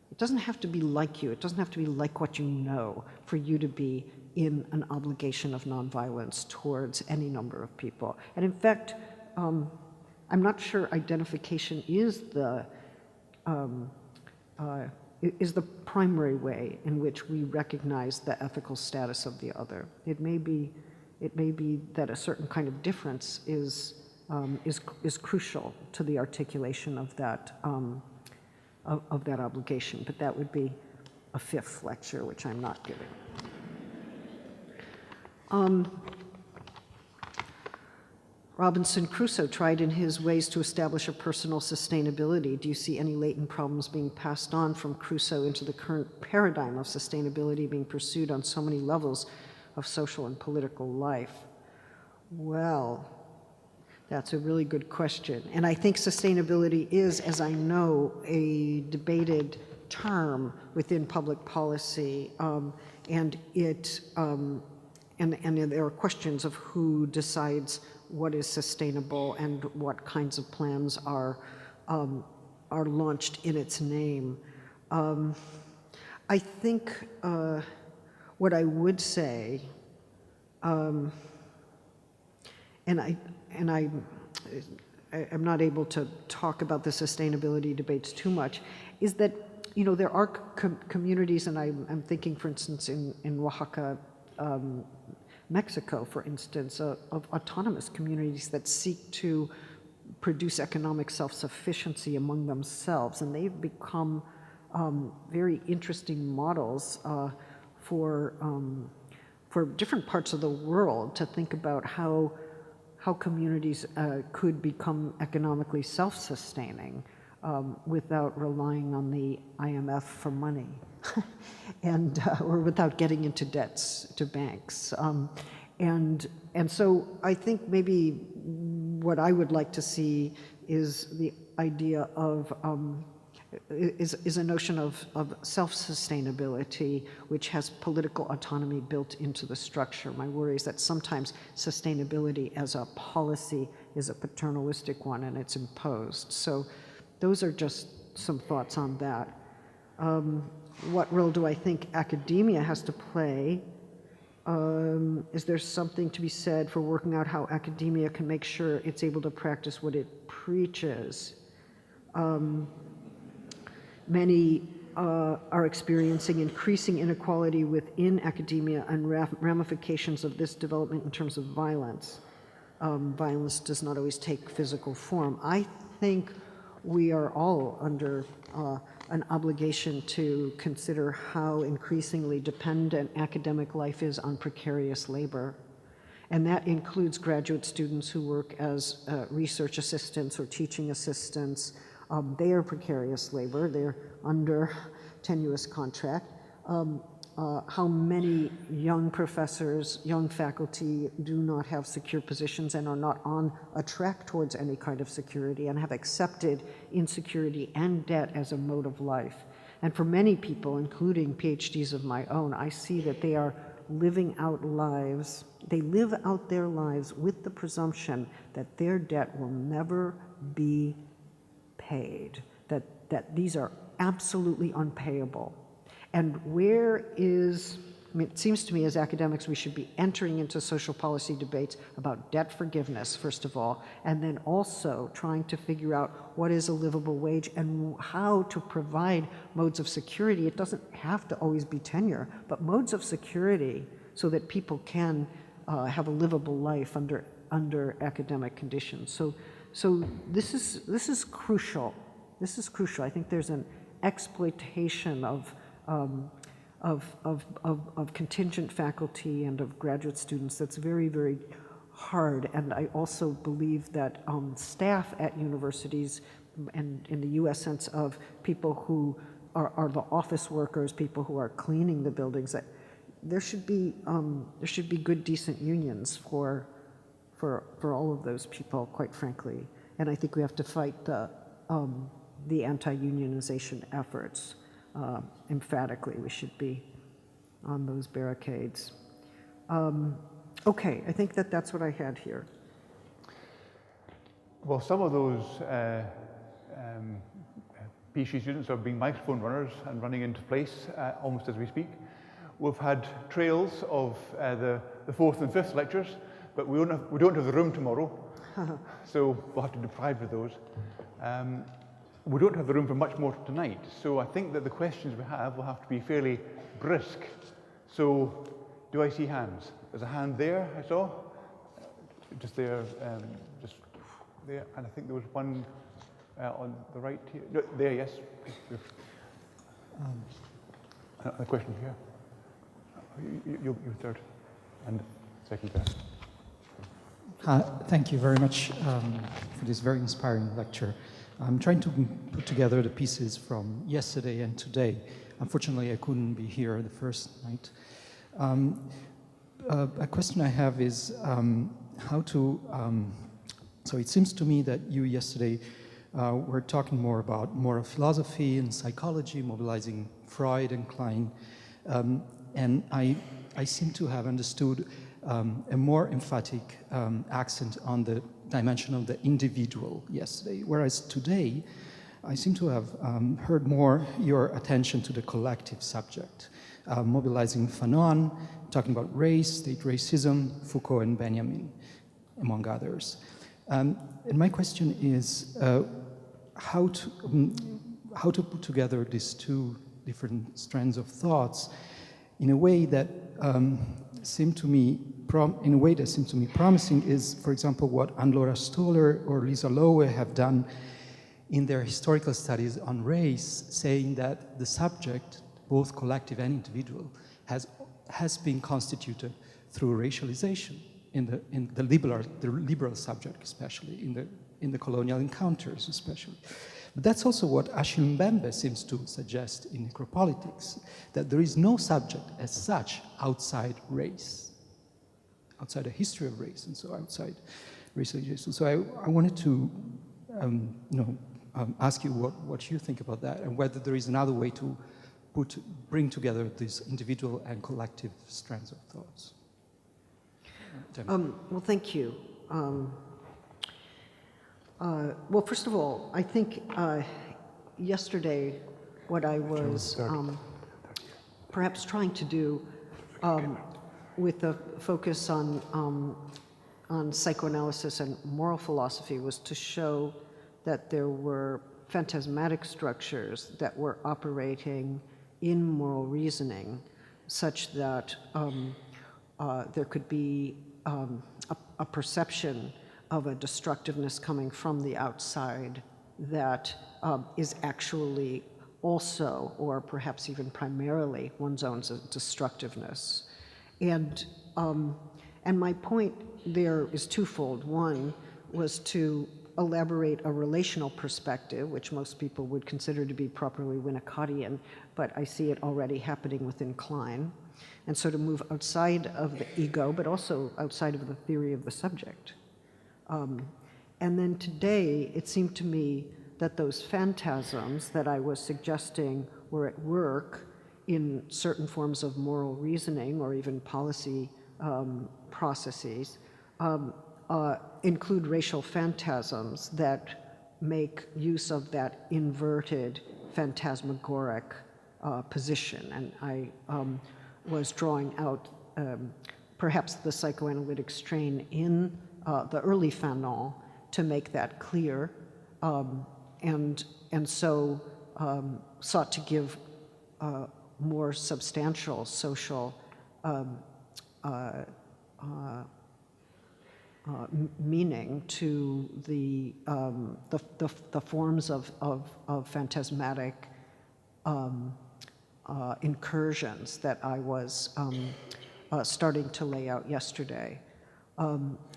it doesn't have to be like you. It doesn't have to be like what you know for you to be in an obligation of nonviolence towards any number of people. And in fact, I'm not sure identification is the primary way in which we recognize the ethical status of the other. It may be that a certain kind of difference is crucial to the articulation of that obligation, but that would be a fifth lecture, which I'm not giving. Robinson Crusoe tried in his ways to establish a personal sustainability. Do you see any latent problems being passed on from Crusoe into the current paradigm of sustainability being pursued on so many levels of social and political life? Well, that's a really good question. And I think sustainability is, as I know, a debated term within public policy, and there are questions of who decides what is sustainable and what kinds of plans are launched in its name. I think what I would say, and I'm not able to talk about the sustainability debates too much, is that, you know, there are communities, and I'm thinking, for instance, in Oaxaca, Mexico, for instance, of autonomous communities that seek to produce economic self-sufficiency among themselves, and they've become very interesting models for different parts of the world to think about how communities could become economically self-sustaining without relying on the IMF for money. And or without getting into debts to banks, and so I think maybe what I would like to see is the idea of is a notion of self-sustainability, which has political autonomy built into the structure. My worry is that sometimes sustainability as a policy is a paternalistic one, and it's imposed. So those are just some thoughts on that. What role do I think academia has to play? Is there something to be said for working out how academia can make sure it's able to practice what it preaches? Many are experiencing increasing inequality within academia and ramifications of this development in terms of violence. Violence does not always take physical form. I think we are all under an obligation to consider how increasingly dependent academic life is on precarious labor. And that includes graduate students who work as research assistants or teaching assistants. They are precarious labor. They're under tenuous contract. How many young professors, young faculty do not have secure positions and are not on a track towards any kind of security and have accepted insecurity and debt as a mode of life. And for many people, including PhDs of my own, I see that they are living out lives. They live out their lives with the presumption that their debt will never be paid, that these are absolutely unpayable. And where is I mean, it seems to me as academics we should be entering into social policy debates about debt forgiveness, first of all, and then also trying to figure out what is a livable wage and how to provide modes of security. It doesn't have to always be tenure, but modes of security so that people can have a livable life under academic conditions. So this is crucial. This is crucial. I think there's an exploitation of contingent faculty and of graduate students that's very, very hard. And I also believe that staff at universities, and in the US sense of people who are the office workers, people who are cleaning the buildings, that there should be good, decent unions for all of those people, quite frankly. And I think we have to fight the anti-unionization efforts emphatically. We should be on those barricades. Okay, I think that's what I had here. Well, some of those PhD students are being microphone runners and running into place almost as we speak. We've had trails of the fourth and fifth lectures, but we don't have the room tomorrow, so we'll have to deprive of those. We don't have the room for much more tonight, so I think that the questions we have will have to be fairly brisk. So, do I see hands? There's a hand there, I saw. Just there, just there, and I think there was one on the right here. No, there, yes. A question here. You're third, and second there. Thank you very much for this very inspiring lecture. I'm trying to put together the pieces from yesterday and today. Unfortunately, I couldn't be here the first night. A question I have is how to, so it seems to me that you yesterday were talking more about moral philosophy and psychology, mobilizing Freud and Klein. And I seem to have understood a more emphatic accent on the dimension of the individual yesterday, whereas today I seem to have heard more your attention to the collective subject, mobilizing Fanon, talking about race, state racism, Foucault and Benjamin, among others. And my question is how to put together these two different strands of thoughts in a way that seemed to me promising is, for example, what Anne-Laura Stoller or Lisa Lowe have done in their historical studies on race, saying that the subject, both collective and individual, has been constituted through racialization in the liberal subject, especially in the colonial encounters, especially. But that's also what Achille Mbembe seems to suggest in necropolitics, that there is no subject as such outside race, outside a history of race, and so outside racialization. So I wanted to ask you what you think about that, and whether there is another way to bring together these individual and collective strands of thoughts. Well, thank you. Well, first of all, I think yesterday what I was perhaps trying to do with the focus on psychoanalysis and moral philosophy was to show that there were phantasmatic structures that were operating in moral reasoning such that there could be a perception of a destructiveness coming from the outside that is actually also, or perhaps even primarily, one's own destructiveness. And my point there is twofold. One was to elaborate a relational perspective, which most people would consider to be properly Winnicottian, but I see it already happening within Klein. And so to move outside of the ego, but also outside of the theory of the subject. And then today, it seemed to me that those phantasms that I was suggesting were at work in certain forms of moral reasoning or even policy processes include racial phantasms that make use of that inverted phantasmagoric position. And was drawing out perhaps the psychoanalytic strain in the early Fanon to make that clear, and so sought to give more substantial social meaning to the forms of phantasmatic incursions that I was starting to lay out yesterday.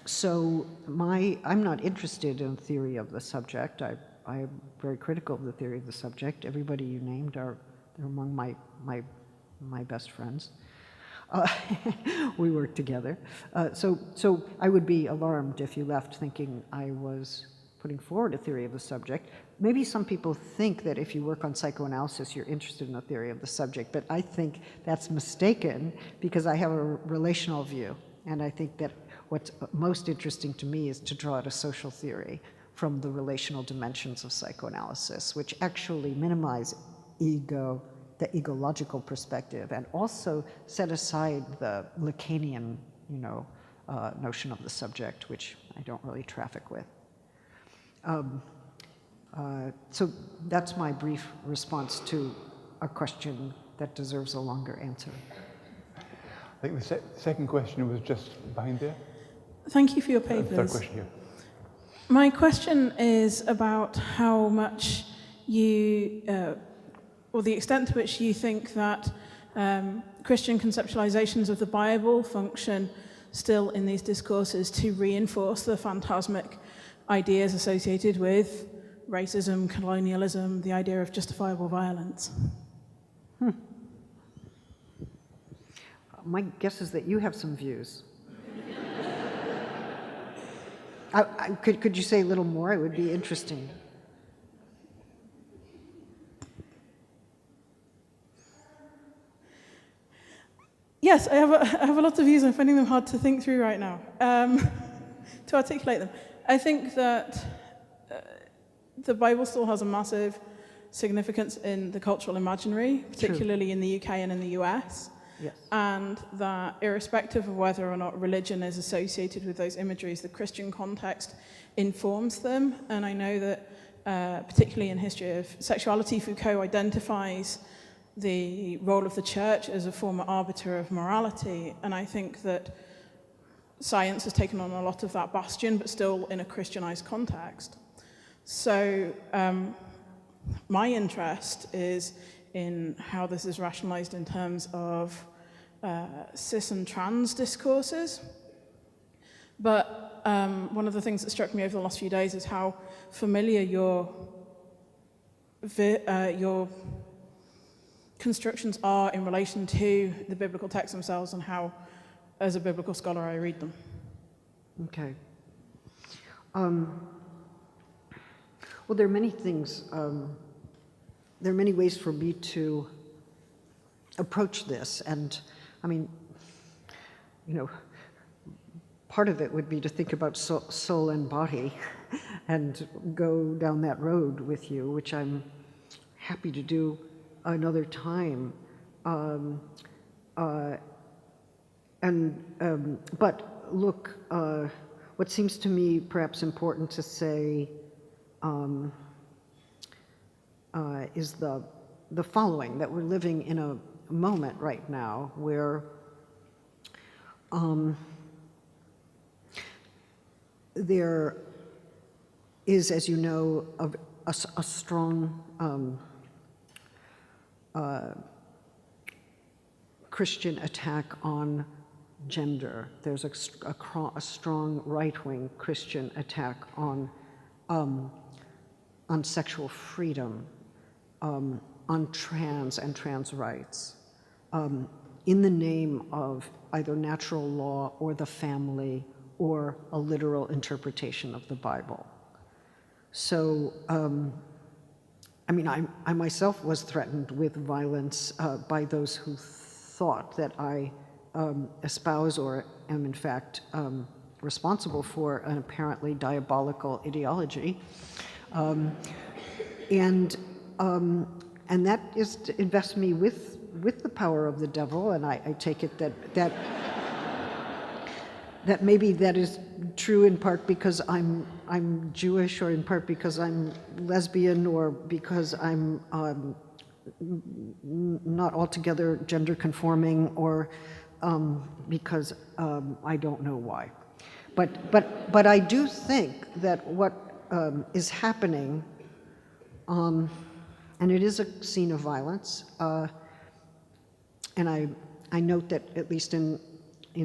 So I'm not interested in theory of the subject. I am very critical of the theory of the subject. Everybody you named they're among my best friends. We work together. So I would be alarmed if you left thinking I was putting forward a theory of the subject. Maybe some people think that if you work on psychoanalysis, you're interested in a theory of the subject, but I think that's mistaken because I have a relational view. And I think that what's most interesting to me is to draw out a social theory from the relational dimensions of psychoanalysis, which actually minimize ego, the egological perspective, and also set aside the Lacanian, notion of the subject, which I don't really traffic with. So that's my brief response to a question that deserves a longer answer. I think the second question was just behind there. Thank you for your papers. Third question here. My question is about how much you, or the extent to which you think that Christian conceptualizations of the Bible function still in these discourses to reinforce the phantasmic ideas associated with racism, colonialism, the idea of justifiable violence. My guess is that you have some views. Could you say a little more? It would be interesting. Yes, I have a lot of views. I'm finding them hard to think through right now, to articulate them. I think that the Bible still has a massive significance in the cultural imaginary, particularly True. in the UK and in the US. Yes. And that irrespective of whether or not religion is associated with those imageries, the Christian context informs them. And I know that, particularly in history of sexuality, Foucault identifies the role of the church as a former arbiter of morality. And I think that science has taken on a lot of that bastion, but still in a Christianized context. So my interest is in how this is rationalized in terms of cis and trans discourses. But one of the things that struck me over the last few days is how familiar your constructions are in relation to the biblical texts themselves and how, as a biblical scholar, I read them. Okay. Well, there are many things, there are many ways for me to approach this. And I mean, part of it would be to think about soul and body and go down that road with you, which I'm happy to do another time. But look, what seems to me perhaps important to say is the following, that we're living in a moment right now where there is, as you know, a strong Christian attack on gender. There's a strong right-wing Christian attack on sexual freedom, on trans and trans rights, in the name of either natural law or the family or a literal interpretation of the Bible. So, I mean, I myself was threatened with violence by those who thought that I espouse or am in fact responsible for an apparently diabolical ideology. And that is to invest me with with the power of the devil, and I take it that that maybe that is true in part because I'm Jewish, or in part because I'm lesbian, or because I'm not altogether gender conforming, or because I don't know why. But I do think that what is happening, and it is a scene of violence, and I note that at least in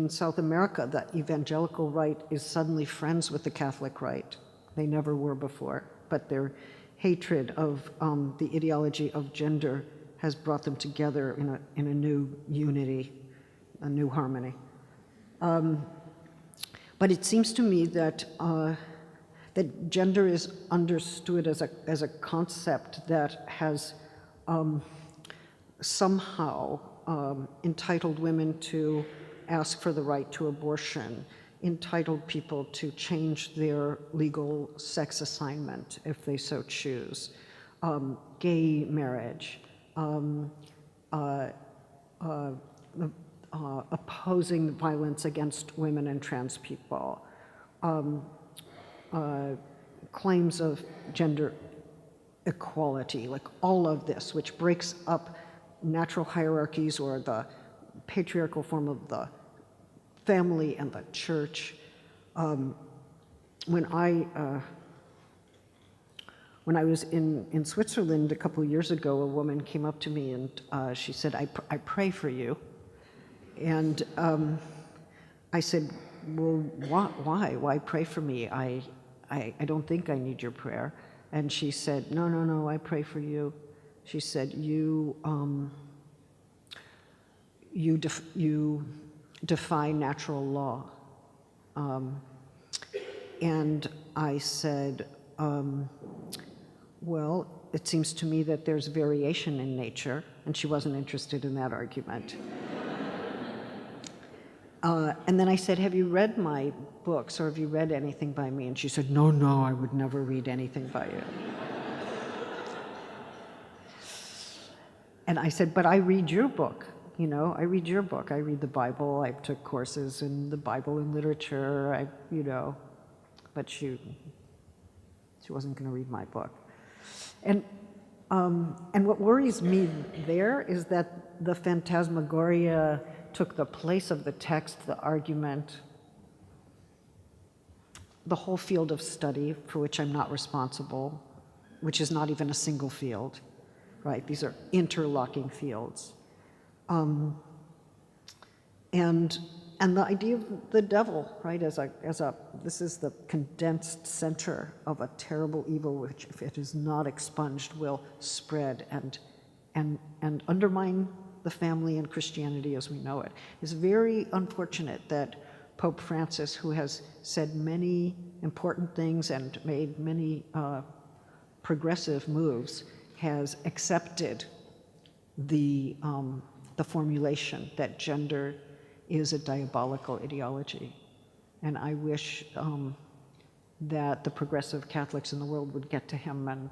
South America, that evangelical right is suddenly friends with the Catholic right. They never were before, but their hatred of the ideology of gender has brought them together in a new unity, a new harmony. But it seems to me that that gender is understood as a concept that has somehow entitled women to ask for the right to abortion, entitled people to change their legal sex assignment if they so choose, gay marriage, opposing violence against women and trans people, claims of gender equality, like all of this, which breaks up natural hierarchies or the patriarchal form of the family and the church. When I was in Switzerland a couple of years ago, a woman came up to me and she said, I pray for you. And I said, well, why? Why pray for me? I don't think I need your prayer. And she said, no, I pray for you. She said, you defy natural law. And I said, well, it seems to me that there's variation in nature, and she wasn't interested in that argument. And then I said, have you read my books, or have you read anything by me? And she said, no, I would never read anything by you. And I said, but I read your book. I read your book. I read the Bible. I took courses in the Bible and literature. But she wasn't going to read my book. And what worries me there is that the phantasmagoria took the place of the text, the argument, the whole field of study for which I'm not responsible, which is not even a single field, right? These are interlocking fields. And the idea of the devil, right, this is the condensed center of a terrible evil which, if it is not expunged, will spread and undermine the family and Christianity as we know it. It's very unfortunate that Pope Francis, who has said many important things and made many progressive moves, has accepted the formulation that gender is a diabolical ideology. And I wish that the progressive Catholics in the world would get to him and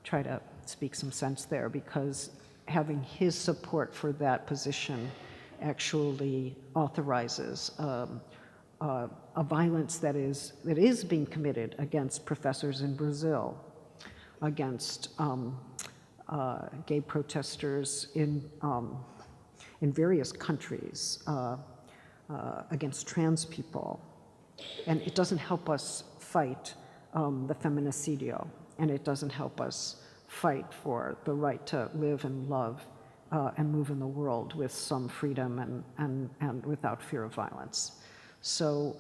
try to speak some sense there, because having his support for that position actually authorizes a violence that is being committed against professors in Brazil, against gay protesters in various countries, against trans people. And it doesn't help us fight the feminicidio, and it doesn't help us fight for the right to live and love and move in the world with some freedom and without fear of violence. So,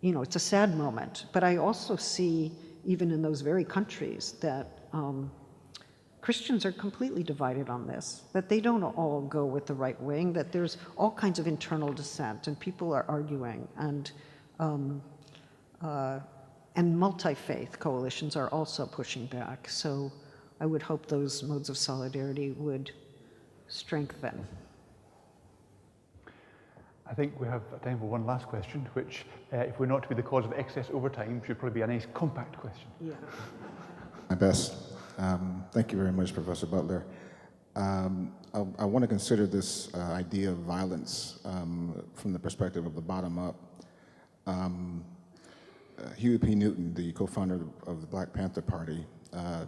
it's a sad moment. But I also see, even in those very countries, that Christians are completely divided on this, that they don't all go with the right wing, that there's all kinds of internal dissent, and people are arguing, and multi-faith coalitions are also pushing back. So I would hope those modes of solidarity would strengthen. I think we have time for one last question, which, if we're not to be the cause of excess overtime, should probably be a nice compact question. Yeah. My best. Thank you very much, Professor Butler. I want to consider this idea of violence from the perspective of the bottom up. Huey P. Newton, the co-founder of the Black Panther Party,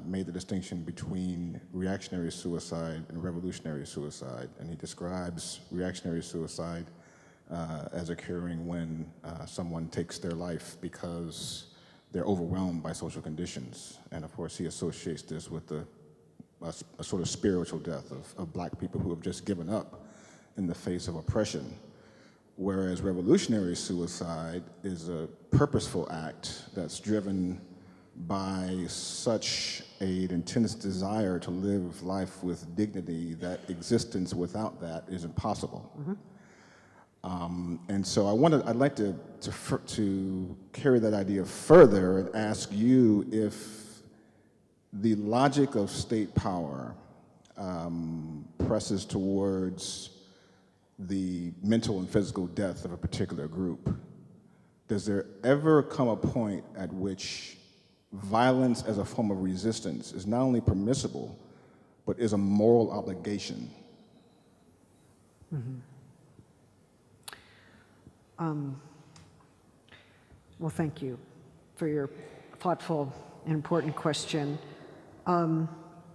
made the distinction between reactionary suicide and revolutionary suicide, and he describes reactionary suicide as occurring when someone takes their life because they're overwhelmed by social conditions. And of course, he associates this with a sort of spiritual death of Black people who have just given up in the face of oppression. Whereas revolutionary suicide is a purposeful act that's driven by such an intense desire to live life with dignity that existence without that is impossible. And so I'd like to carry that idea further and ask you if the logic of state power presses towards the mental and physical death of a particular group. Does there ever come a point at which violence as a form of resistance is not only permissible, but is a moral obligation? Well, thank you for your thoughtful and important question. I'm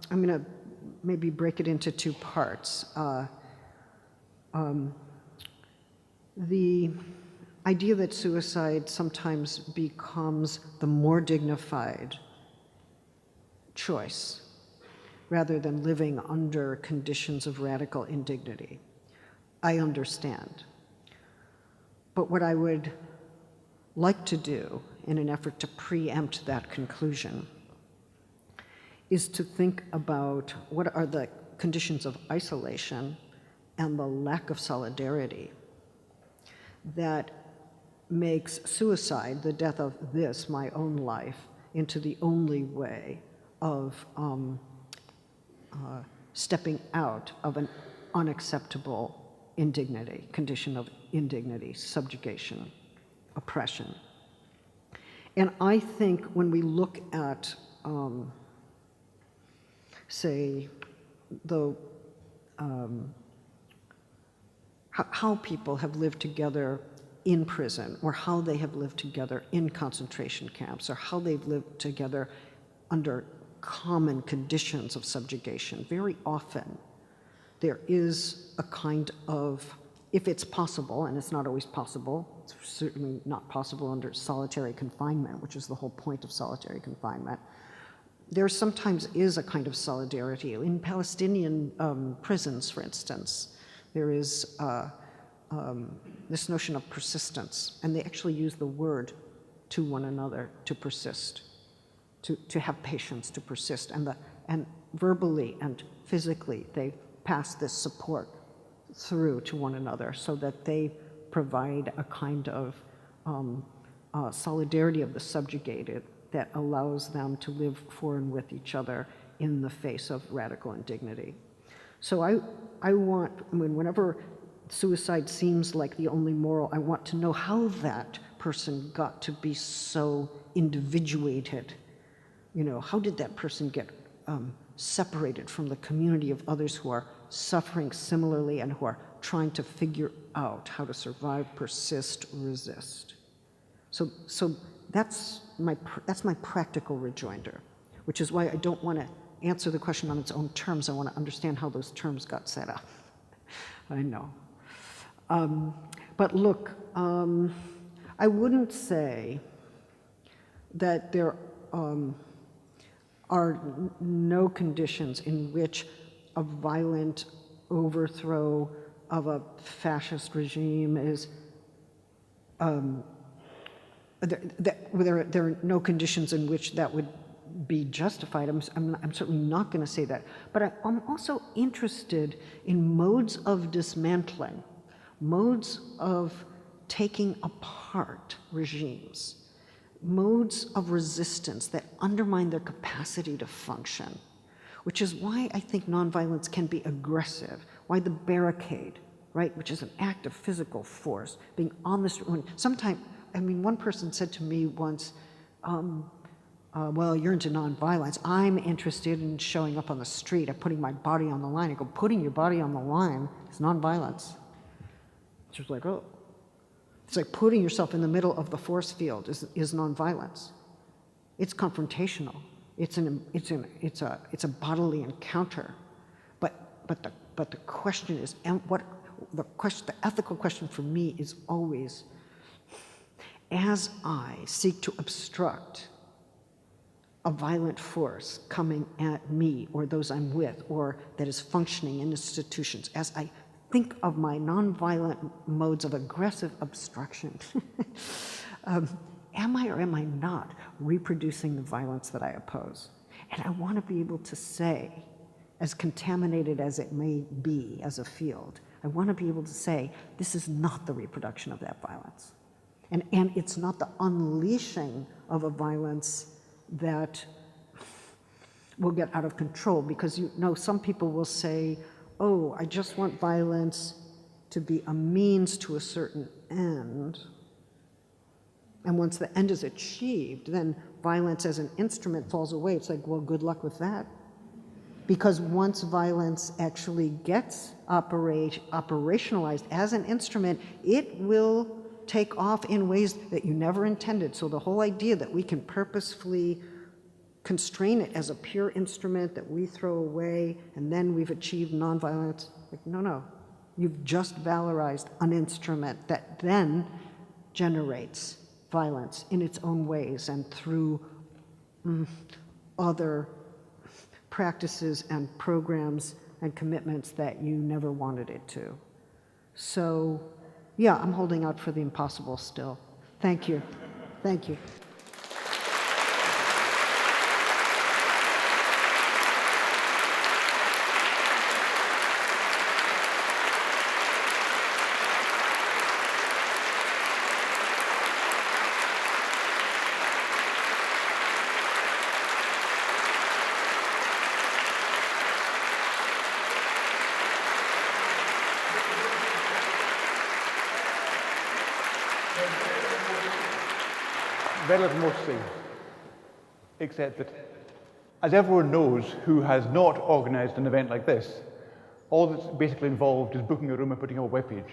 going to maybe break it into two parts. The idea that suicide sometimes becomes the more dignified choice rather than living under conditions of radical indignity, I understand. But what I would like to do in an effort to preempt that conclusion is to think about what are the conditions of isolation and the lack of solidarity that makes suicide, the death of this, my own life, into the only way of stepping out of an unacceptable indignity, condition of indignity, subjugation, oppression. And I think when we look at, say, the how people have lived together in prison, or how they have lived together in concentration camps, or how they've lived together under common conditions of subjugation, very often there is a kind of, if it's possible, and it's not always possible, it's certainly not possible under solitary confinement, which is the whole point of solitary confinement, there sometimes is a kind of solidarity. In Palestinian prisons, for instance, there is this notion of persistence, and they actually use the word to one another to persist, to have patience, to persist, and verbally and physically they pass this support through to one another so that they provide a kind of solidarity of the subjugated that allows them to live for and with each other in the face of radical indignity. So I want, whenever suicide seems like the only moral, I want to know how that person got to be so individuated. You know, how did that person get separated from the community of others who are suffering similarly and who are trying to figure out how to survive, persist, resist? So that's my practical rejoinder, which is why I don't want to answer the question on its own terms. I want to understand how those terms got set up. I know. But look, I wouldn't say that there are no conditions in which a violent overthrow of a fascist regime is, there are no conditions in which that would be justified. I'm certainly not going to say that. But I'm also interested in modes of dismantling, modes of taking apart regimes, modes of resistance that undermine their capacity to function, which is why I think nonviolence can be aggressive, why the barricade, right, which is an act of physical force, being on the street. Sometimes, one person said to me once, well, you're into nonviolence. I'm interested in showing up on the street and putting my body on the line. I go, putting your body on the line is nonviolence. She was like, oh. It's like putting yourself in the middle of the force field is nonviolence. It's confrontational. It's a bodily encounter. But the question is, and the ethical question for me is always, as I seek to obstruct a violent force coming at me or those I'm with or that is functioning in institutions, as I think of my nonviolent modes of aggressive obstruction, am I or am I not reproducing the violence that I oppose? And I want to be able to say, as contaminated as it may be as a field, I want to be able to say, this is not the reproduction of that violence. And it's not the unleashing of a violence that will get out of control, because some people will say, oh, I just want violence to be a means to a certain end. And once the end is achieved, then violence as an instrument falls away. It's like, well, good luck with that. Because once violence actually gets operationalized as an instrument, it will take off in ways that you never intended. So the whole idea that we can purposefully constrain it as a pure instrument that we throw away and then we've achieved nonviolence, like, no. You've just valorized an instrument that then generates violence in its own ways and through other practices and programs and commitments that you never wanted it to. So, yeah, I'm holding out for the impossible still. Thank you. Thank you. Very little more to say, except that, as everyone knows who has not organised an event like this, all that's basically involved is booking a room and putting up a webpage.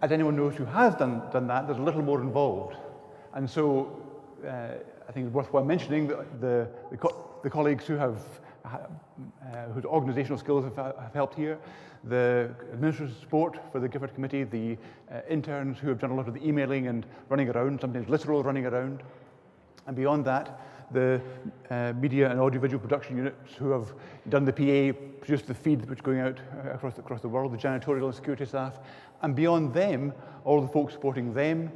As anyone knows who has done that, there's a little more involved. And so I think it's worthwhile mentioning that the colleagues who have whose organisational skills have helped here, the administrative support for the Gifford committee, the interns who have done a lot of the emailing and running around, sometimes literal running around, and beyond that, the media and audiovisual production units who have done the PA, produced the feed which is going out across the world, the janitorial and security staff, and beyond them, all the folks supporting them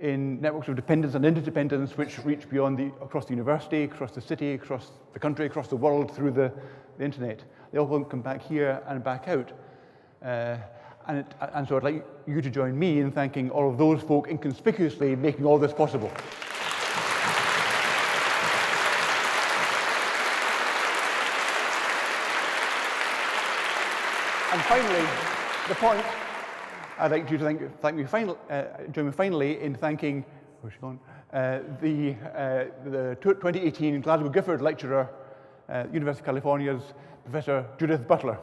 in networks of dependence and interdependence which reach beyond across the university, across the city, across the country, across the world through the internet. They all come back here and back out. And so I'd like you to join me in thanking all of those folk inconspicuously making all this possible. And finally, the point, I'd like you to join me finally in thanking, where's she gone? The 2018 Glasgow Gifford lecturer, University of California's Professor Judith Butler.